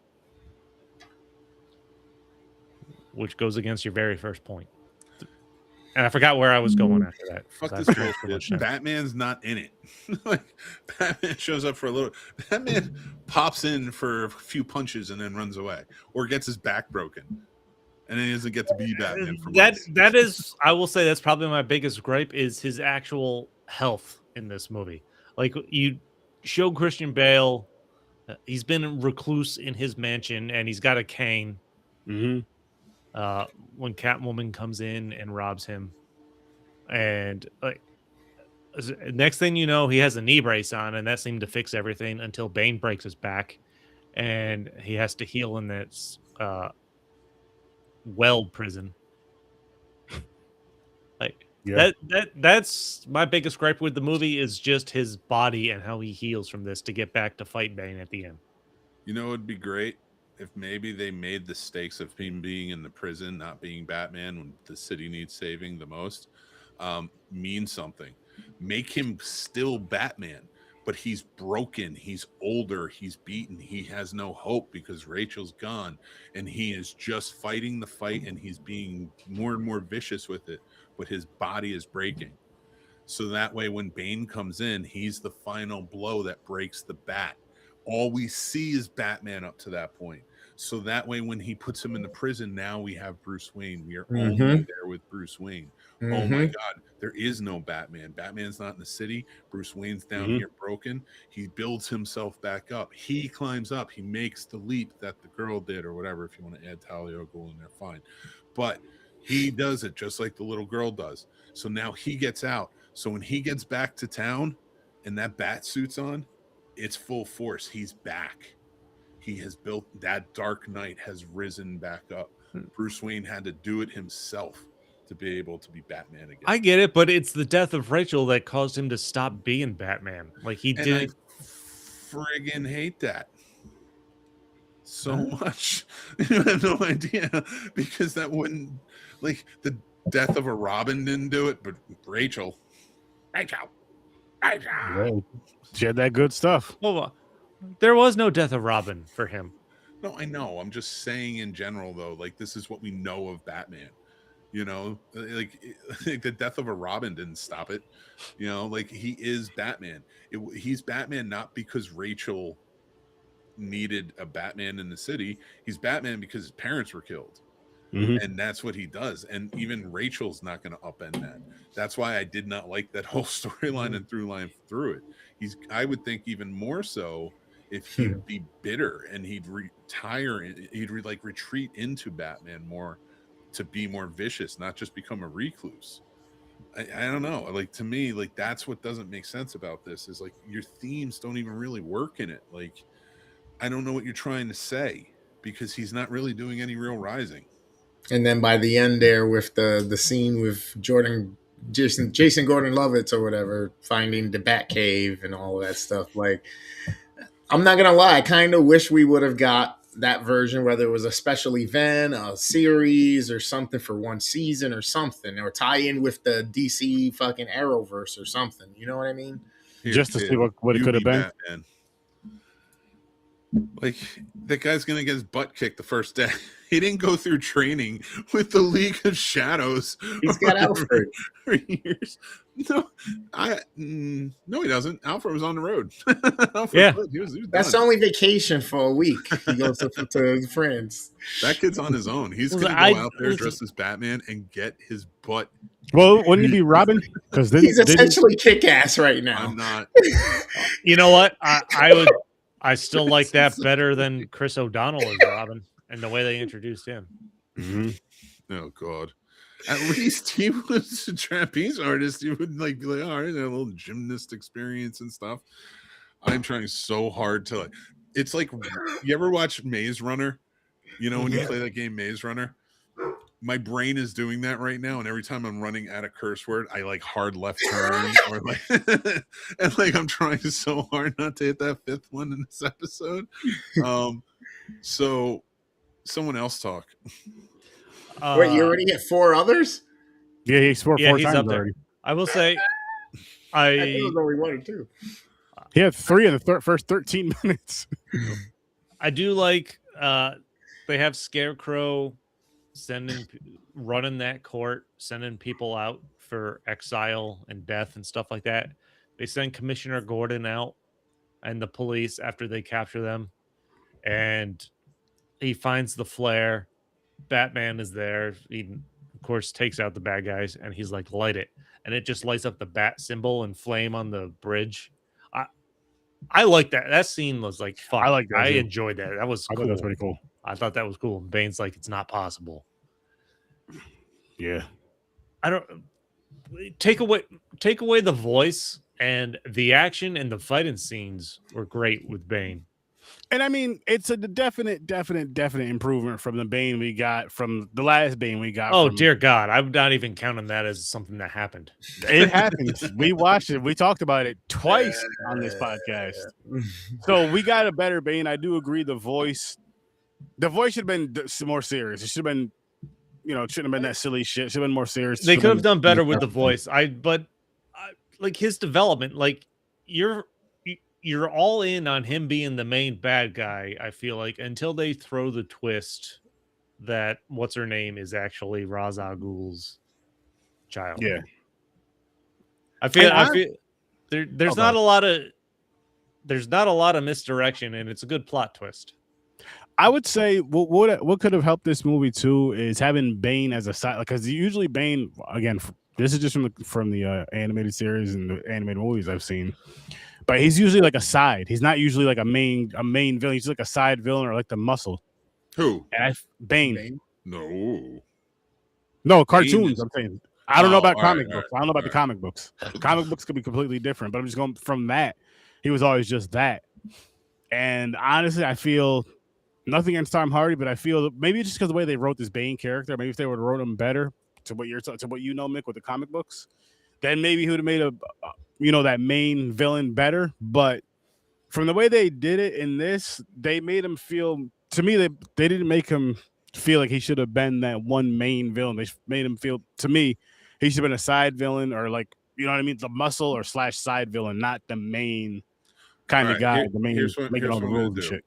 which goes against your very first point. And I forgot where I was going after that. Fuck this bullshit. Batman's not in it. Like, Batman shows up for a little. Batman pops in for a few punches and then runs away, or gets his back broken, and then he doesn't get to be Batman. For that is, I will say, that's probably my biggest gripe is his actual health in this movie. Like, you show Christian Bale, he's been a recluse in his mansion, and he's got a cane. Mm-hmm. When Catwoman comes in and robs him, and next thing you know, he has a knee brace on, and that seemed to fix everything until Bane breaks his back, and he has to heal in that weld prison. That's my biggest gripe with the movie is just his body and how he heals from this to get back to fight Bane at the end. You know, it'd be great if maybe they made the stakes of him being in the prison, not being Batman when the city needs saving the most, mean something. Make him still Batman, but he's broken, he's older, he's beaten, he has no hope because Rachel's gone, and he is just fighting the fight, and he's being more and more vicious with it, but his body is breaking. So that way when Bane comes in, he's the final blow that breaks the bat. All we see is Batman up to that point. So that way, when he puts him in the prison, now we have Bruce Wayne. We are only there with Bruce Wayne. Oh my God, there is no Batman. Batman's not in the city. Bruce Wayne's down here broken. He builds himself back up. He climbs up. He makes the leap that the girl did, or whatever. If you want to add Talia al Ghul in there, fine. But he does it just like the little girl does. So now he gets out. So when he gets back to town and that bat suit's on, it's full force. He's back. He has built that Dark Knight has risen back up. Bruce Wayne had to do it himself to be able to be Batman again. I get it, but it's the death of Rachel that caused him to stop being Batman. Like he did. friggin' hate that so much. You have no idea, because that wouldn't, like, the death of a Robin didn't do it, but Rachel. Yeah, she had that good stuff. Well, there was no death of Robin for him. No, I know. I'm just saying in general, though, like, this is what we know of Batman. You know, like the death of a Robin didn't stop it. You know, like, he is Batman. He's Batman not because Rachel needed a Batman in the city. He's Batman because his parents were killed. And that's what he does. And even Rachel's not going to upend that. That's why I did not like that whole storyline and through line through it. I would think even more so if he'd be bitter and he'd retire, he'd retreat into Batman more to be more vicious, not just become a recluse. I don't know. Like, to me, like, that's what doesn't make sense about this, is like your themes don't even really work in it. Like, I don't know what you're trying to say, because he's not really doing any real rising. And then by the end there with the scene with Jason Gordon-Levitt or whatever, finding the Batcave and all of that stuff. Like, I'm not going to lie, I kind of wish we would have got that version, whether it was a special event, a series, or something for one season or something, or tie in with the DC fucking Arrowverse or something. You know what I mean? Just to see what it could have been. Batman. Like, that guy's gonna get his butt kicked the first day. He didn't go through training with the League of Shadows. He's got Alfred for years. No, he doesn't. Alfred was on the road. Yeah, he was that's done. only vacation for a week. He goes to friends. That kid's on his own. He's gonna go out there dressed as Batman and get his butt. Well, wouldn't he be Robin? Because he's essentially kick-ass right now. I'm not. You know what? I still like that better than Chris O'Donnell as Robin and the way they introduced him. Oh God. At least he was a trapeze artist. He would be like, all right, a little gymnast experience and stuff. I'm trying so hard to it's like, you ever watch Maze Runner? You know, when you play that game Maze Runner? My brain is doing that right now, and every time I'm running at a curse word, I hard left turn or and I'm trying so hard not to hit that fifth one in this episode. So someone else talk. Wait, you already hit 4 others? Yeah, he scored 4 times up there. already. I will say, I think it was only 1 or 2. He had 3 in the first 13 minutes. I do like they have Scarecrow running that court, sending people out for exile and death and stuff like that. They send Commissioner Gordon out and the police after they capture them, and he finds the flare. Batman is there. He, of course, takes out the bad guys, and he's like, light it. And it just lights up the bat symbol and flame on the bridge. I like that. That scene was fun. I like that. I enjoyed that. That was cool. I thought that was pretty cool. I thought that was cool. And Bane's like, it's not possible. Yeah. I don't take away the voice, and the action and the fighting scenes were great with Bane. And I mean, it's a definite improvement from the Bane we got from the last Bane we got. Oh, dear God. I'm not even counting that as something that happened. It happened. We watched it. We talked about it twice on this podcast. So we got a better Bane. I do agree. The voice should have been more serious. It should have been, it shouldn't have been that silly shit. It should have been more serious. They could have done better with the voice. But his development, you're all in on him being the main bad guy, I feel like, until they throw the twist that what's her name is actually Ra's al Ghul's child. Yeah. I feel there's not a lot of misdirection, and it's a good plot twist. I would say what could have helped this movie too is having Bane as a side, because usually Bane, again, this is just from the animated series and the animated movies I've seen. But he's usually like a side. He's not usually like a main villain. He's like a side villain or like the muscle. Who? Bane. No, cartoons. I'm saying. I don't know about comic books. Right, I don't know about the comic books. Comic books could be completely different. But I'm just going from that. He was always just that. And honestly, I feel nothing against Tom Hardy, but I feel maybe just because of the way they wrote this Bane character, maybe if they would have wrote him better to what Mick, with the comic books, then maybe he would have made that main villain better. But from the way they did it in this, they made him feel. To me, they didn't make him feel like he should have been that one main villain. They made him feel. To me, he should have been a side villain or like you know what I mean, the muscle or / side villain, not the main kind All of right, guy. The main here's what making all the I'm gonna rules and do. shit.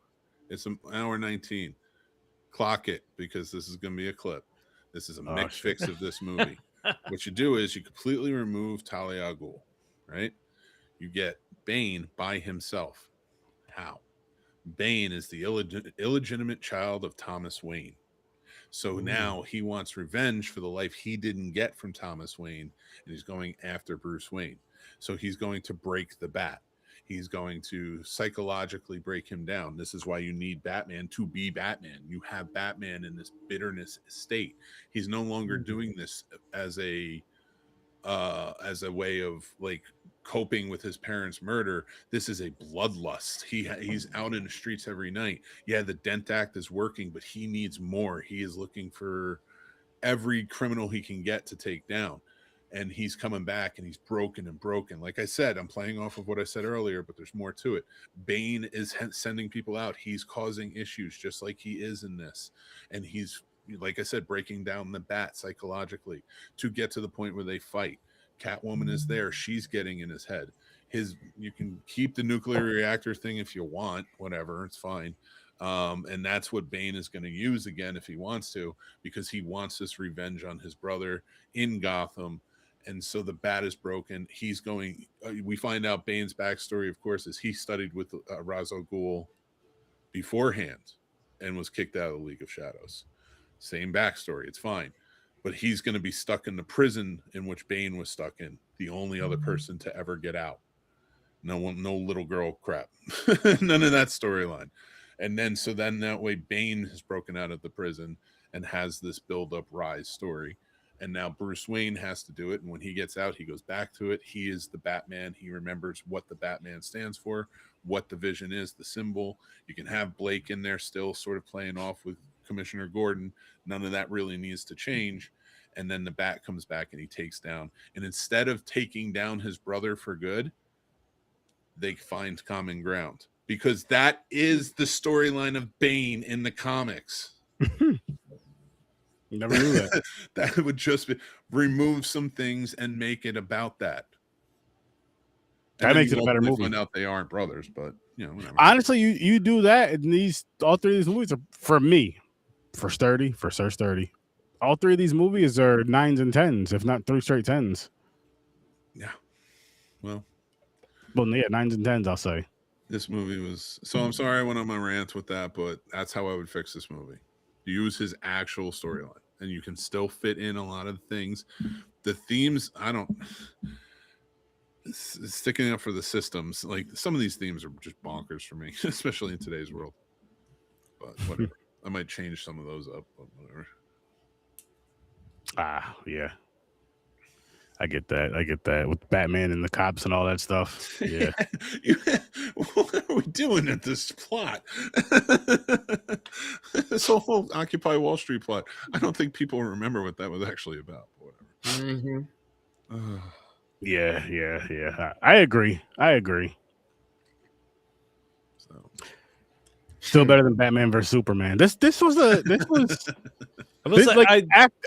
It's an hour 19. Clock it because this is going to be a clip. This is a mixed fix of this movie. What you do is you completely remove Talia al Ghul, right? You get Bane by himself. How? Bane is the illegitimate child of Thomas Wayne. So now he wants revenge for the life he didn't get from Thomas Wayne, and he's going after Bruce Wayne. So he's going to break the bat. He's going to psychologically break him down. This is why you need Batman to be Batman. You have Batman in this bitterness state. He's no longer doing this as a way of like coping with his parents' murder. This is a bloodlust. He's out in the streets every night. Yeah, the Dent Act is working, but he needs more. He is looking for every criminal he can get to take down. And he's coming back and he's broken and broken. Like I said, I'm playing off of what I said earlier, but there's more to it. Bane is sending people out. He's causing issues just like he is in this. And he's, like I said, breaking down the bat psychologically to get to the point where they fight. Catwoman is there. She's getting in his head. You can keep the nuclear reactor thing if you want, whatever, it's fine. And that's what Bane is going to use again if he wants to, because he wants this revenge on his brother in Gotham. And so the bat is broken. He's going. We find out Bane's backstory, of course, is he studied with Ra's al Ghul beforehand and was kicked out of the League of Shadows. Same backstory. It's fine. But he's going to be stuck in the prison in which Bane was stuck in. The only other person to ever get out. No little girl crap. None of that storyline. And then that way Bane has broken out of the prison and has this build-up rise story. And now Bruce Wayne has to do it. And when he gets out, he goes back to it. He is the Batman. He remembers what the Batman stands for, what the Vision is, the symbol. You can have Blake in there still sort of playing off with Commissioner Gordon. None of that really needs to change. And then the Bat comes back and he takes down. And instead of taking down his brother for good, they find common ground. Because that is the storyline of Bane in the comics. Never knew that. That would just be remove some things and make it about that. That makes it a better movie. Find out they aren't brothers, but whatever. Honestly, you do that, and all three of these movies are for me, for Sturdy, for Sir Sturdy. All three of these movies are 9s and 10s, if not 3 straight 10s. Yeah. Well, yeah, 9s and 10s, I'll say. This movie was so. I'm sorry I went on my rant with that, but that's how I would fix this movie. Use his actual storyline, and you can still fit in a lot of things. The themes, sticking up for the systems. Like some of these themes are just bonkers for me, especially in today's world. But whatever, I might change some of those up. But whatever. Yeah. I get that with Batman and the cops and all that stuff. Yeah. What are we doing at this plot? This whole Occupy Wall Street plot. I don't think people remember what that was actually about. Whatever. Mm-hmm. Yeah. I agree. So. Still better than Batman versus Superman. This was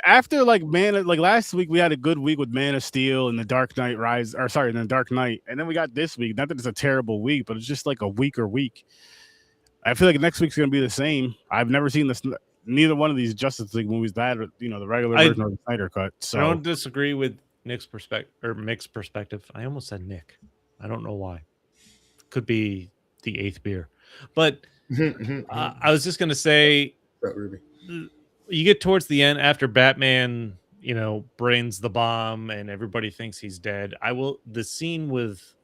after like last week we had a good week with Man of Steel and the Dark Knight and the Dark Knight, and then we got this week. Not that it's a terrible week, but it's just like a weaker week. I feel like next week's gonna be the same. I've never seen this. Neither one of these Justice League movies that the regular version or the Snyder cut. So I don't disagree with Nick's mixed perspective. I almost said Nick. I don't know why. Could be the 8th beer, but I was just gonna say. You get towards the end after Batman, brains the bomb and everybody thinks he's dead. The scene with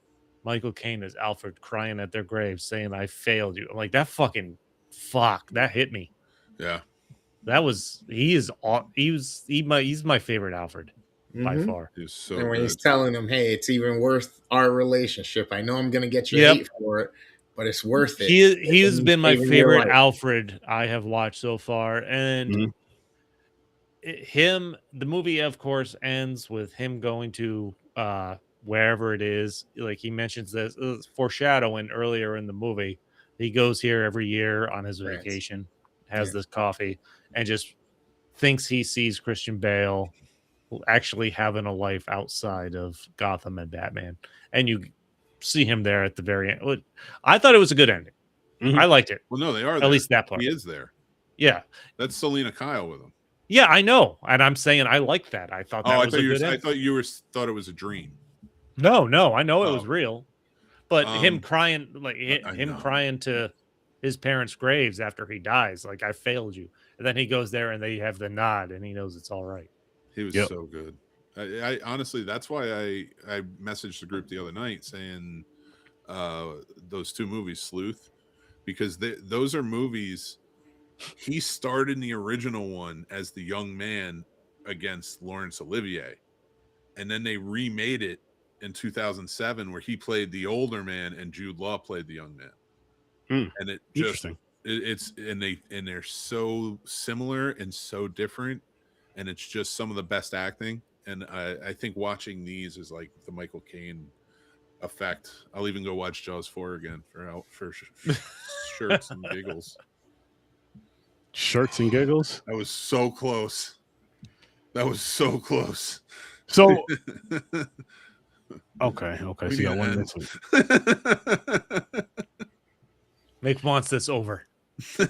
Michael Caine as Alfred crying at their graves saying, "I failed you." I'm like, that that hit me. Yeah. He's my favorite Alfred by far. He's so and when good. he's telling him, "Hey, it's even worth our relationship. I know I'm going to get you hate for it, but it's worth it." He has been my favorite Alfred I have watched so far. And the movie, of course, ends with him going to wherever it is. Like he mentions this foreshadowing earlier in the movie. He goes here every year on his France. vacation, has Yeah. this coffee, and just thinks he sees Christian Bale actually having a life outside of Gotham and Batman. And you see him there at the very end. I thought it was a good ending. Mhm. I liked it. Well, no, they are At there. least that part. He is there. Yeah. That's Selena Kyle with him. Yeah, I know. And I'm saying I like that. I thought that Oh, was a good I ending. thought you thought it was a dream. No, I know it Oh. was real. But him Um, crying, like I him know. crying to his parents' graves after he dies, like I failed you. And then he goes there and they have the nod and he knows it's all right. He was Yep. so good. I honestly, that's why I messaged the group the other night saying those two movies, Sleuth, because those are movies. He starred in the original one as the young man against Laurence Olivier, and then they remade it in 2007 where he played the older man and Jude Law played the young man. And it just they're so similar and so different, and it's just some of the best acting. And I think watching these is like the Michael Caine effect. I'll even go watch Jaws 4 again for shirts and giggles. Shirts and giggles. That was so close. So okay. So you got one this week. Mick wants this over.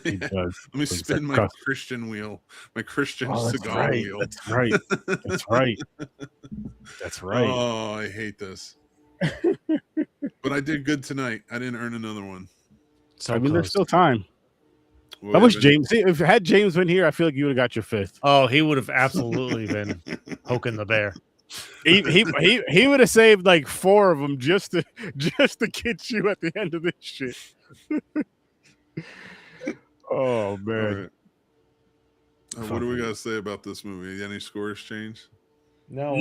He does. Let me spin my Christian wheel, my Christian cigar wheel. That's right. Oh, I hate this. But I did good tonight. I didn't earn another one. So I mean, there's close. still time. I wish James. See, if had James been here, I feel like you would have got your fifth. Oh, he would have absolutely been poking the bear. He would have saved like 4 of them just to get you at the end of this shit. Oh man! Right. What do we got to say about this movie? Any scores change? No,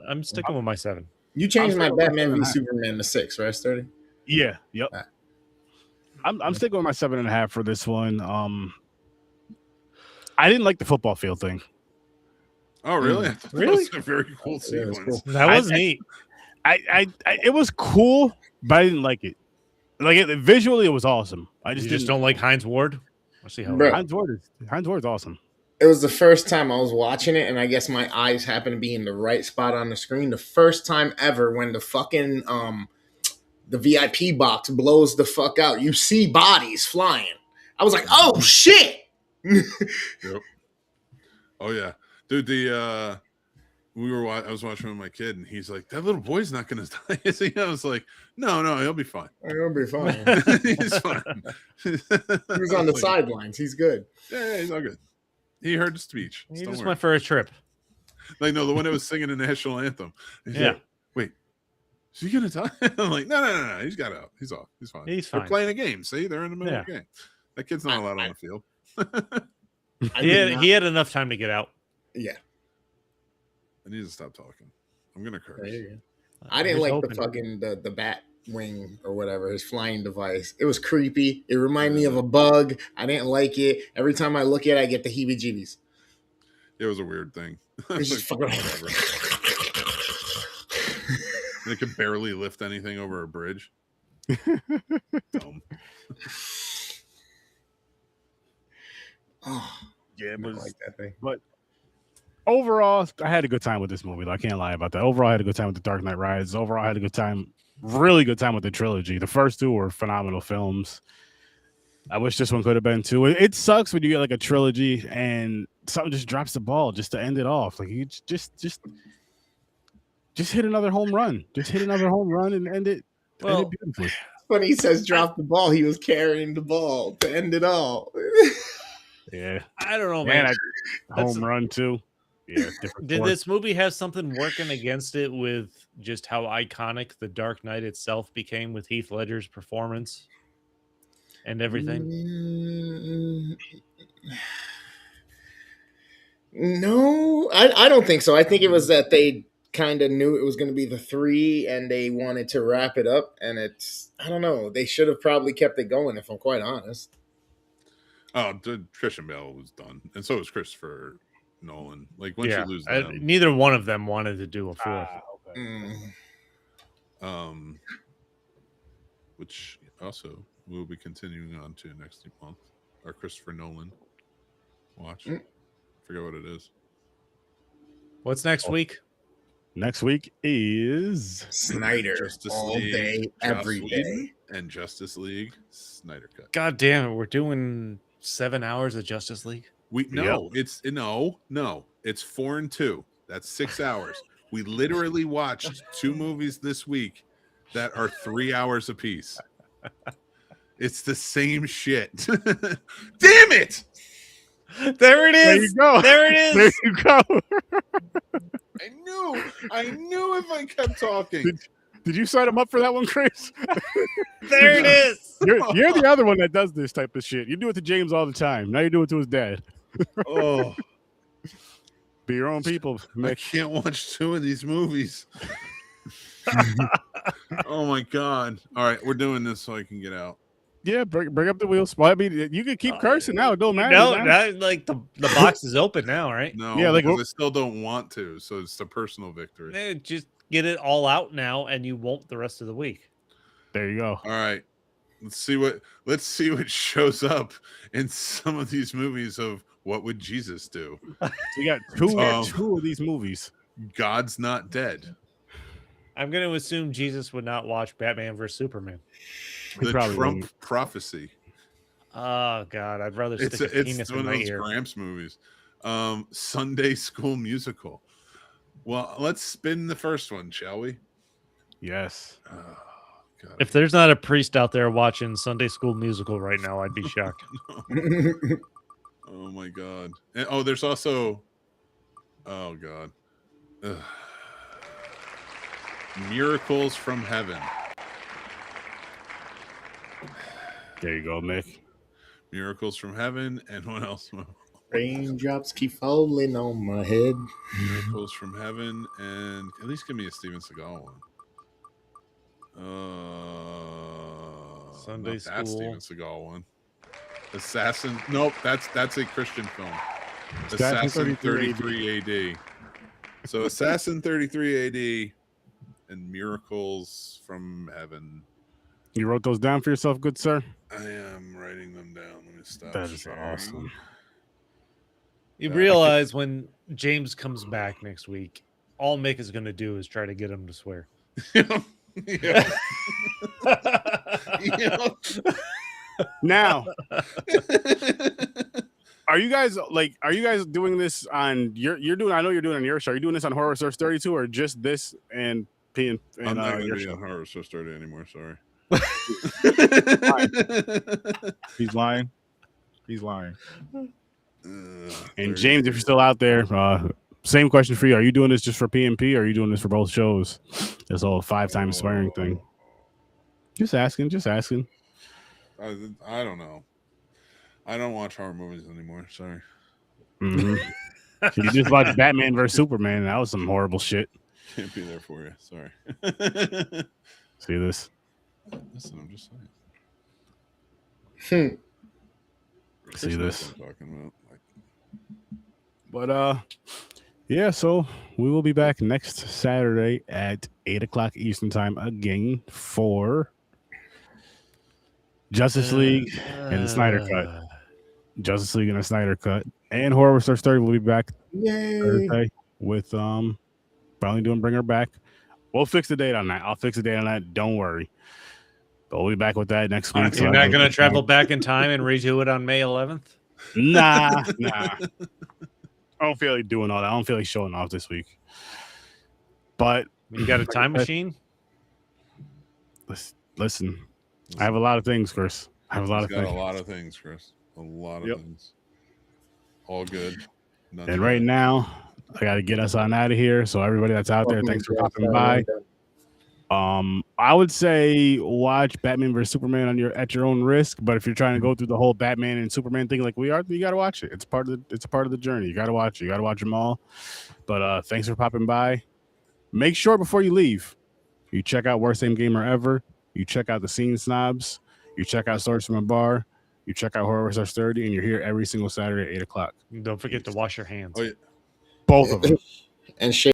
I'm sticking with my 7. You changed my Batman v Superman to 6, right, Sturdy? Yeah. Yep. I'm sticking with my 7.5 for this one. I didn't like the football field thing. Oh, really? Really? That was a very cool sequence. Cool. That was neat. It was cool, but I didn't like it. Like visually, it was awesome. I just don't like Hines Ward. Let's see how. Hines Ward's awesome. It was the first time I was watching it, and I guess my eyes happened to be in the right spot on the screen. The first time ever when the fucking the VIP box blows the fuck out, you see bodies flying. I was like, "Oh shit!" Yep. Oh yeah, dude. I was watching with my kid, and he's like, "That little boy's not gonna die, is he?" I was like, "No, he'll be fine. He'll be fine. He's fine." He was on the sidelines. He's good. Yeah, he's all good. He heard the speech. He just went for a trip. Like, no, the one that was singing the national anthem. He's like, wait, is he gonna die? I'm like, no. He's got out. He's off. He's fine. He's They're fine. playing a game. See, they're in the middle of the game. That kid's not allowed on the field. He had enough time to get out. Yeah. I need to stop talking. I'm gonna curse. I didn't like the fucking the bat wing or whatever, his flying device. It was creepy. It reminded me of a bug. I didn't like it. Every time I look at it, I get the heebie-jeebies. It was a weird thing. It's just fucking whatever. They could barely lift anything over a bridge. Dumb. Oh, yeah, it was like that thing. But overall, I had a good time with this movie. I can't lie about that. Overall, I had a good time with The Dark Knight Rises. Overall, I had a good time, really good time with the trilogy. The first 2 were phenomenal films. I wish this one could have been too. It sucks when you get like a trilogy and something just drops the ball just to end it off. Like you just hit another home run. Just hit another home run and end it. Well, end it beautifully. When he says drop the ball, he was carrying the ball to end it all. Yeah, I don't know, man. Home run too. Yeah. Did this movie have something working against it with just how iconic The Dark Knight itself became with Heath Ledger's performance and everything? No, I don't think so. I think it was that they kind of knew it was going to be the 3 and they wanted to wrap it up. And I don't know. They should have probably kept it going, if I'm quite honest. Oh, Christian Bale was done. And so was Christopher Nolan. Like, once you lose them. Neither one of them wanted to do a 4th. Okay. which also we'll be continuing on to next month. Our Christopher Nolan watch. Forget what it is. What's next week? Next week is Snyder Justice all League, day, every Joss day. Whedon, and Justice League Snyder Cut. God damn it, we're doing 7 hours of Justice League. It's 4 and 2. That's 6 hours. We literally watched 2 movies this week that are 3 hours apiece. It's the same shit. Damn it! There it is. There you go. There it is. There you go. I knew if I kept talking. Did you sign him up for that one, Chris? There it is. You're the other one that does this type of shit. You do it to James all the time. Now you do it to his dad. Oh, Be your own people, I Mick. can't watch 2 of these movies. Oh my god! All right, we're doing this so I can get out. Yeah, bring up the wheels. Well, I mean, you can keep cursing now. It don't matter. No, man. that, like the box is open now, right? No, Yeah, like, because I still don't want to. So it's a personal victory. Just get it all out now, and you won't the rest of the week. There you go. All right, let's see what shows up in some of these movies of what would Jesus do. We got two of these movies. God's not dead. I'm going to assume Jesus would not watch Batman vs Superman. He The probably Trump wouldn't. prophecy. Oh God, I'd rather stick a penis It's in one of my those ear. Gramps movies. Sunday School Musical. Well, let's spin the first one, shall we? Yes. Oh, God. If there's not a priest out there watching Sunday School Musical right now, I'd be shocked. Oh my God. And, there's also. Oh God. Ugh. Miracles from Heaven. There you go, Mick. Miracles from Heaven, and what else? Raindrops keep falling on my head. Miracles from Heaven, and at least give me a Steven Seagal one. Sunday not that School. Steven Seagal one. Assassin. Nope, that's a Christian film. Assassin Assassin 33 33 AD. So Assassin 33 AD and Miracles from Heaven. You wrote those down for yourself, good sir? I am writing them down. Let me stop. That is sharing. awesome. You realize when James comes back next week, all Mick is going to do is try to get him to swear. Yeah. Yeah. Now, are you guys doing this on you're doing? I know you're doing it on your show. Are you doing this on Horror Source 32 or just this and P and I'm not going your to be show? on Horror Source 30 anymore. Sorry. He's lying. He's lying. And And James, if you're still out there, same question for you. Are you doing this just for PMP or are you doing this for both shows? This whole 5-time swearing thing. Just asking. I don't know. I don't watch horror movies anymore. Sorry. Mm-hmm. You just watched Batman vs Superman. That was some horrible shit. Can't be there for you. Sorry. See this? Listen, I'm just Hmm. saying. See Chris knows this? what I'm talking about. But yeah, so we will be back next Saturday at 8:00 Eastern time again for Justice League and the Snyder Cut. Justice League and the Snyder Cut. And Horror Source 30 will be back Yay. Thursday with probably doing Bring Her Back. We'll fix the date on that. I'll fix the date on that. Don't worry. But we'll be back with that next week. You're not going to travel back in time and redo it on May 11th? Nah. I don't feel like doing all that. I don't feel like showing off this week. But You got a time machine? listen, I have a lot of things, Chris. I have a lot of things. A lot of things, Chris. A lot of things. All good. None And bad. right now, I got to get us on out of here. So everybody that's out there, thanks for popping by. I would say watch Batman vs Superman at your own risk. But if you're trying to go through the whole Batman and Superman thing like we are, you got to watch it. It's a part of the journey. You got to watch it. You got to watch them all. But thanks for popping by. Make sure before you leave, you check out Worst Aim Gamer Ever. You check out the Scene Snobs. You check out Stories from a Bar. You check out Horror Source 30, and you're here every single Saturday at 8:00. Don't forget to wash your hands. Oh, yeah. Both of them. And shake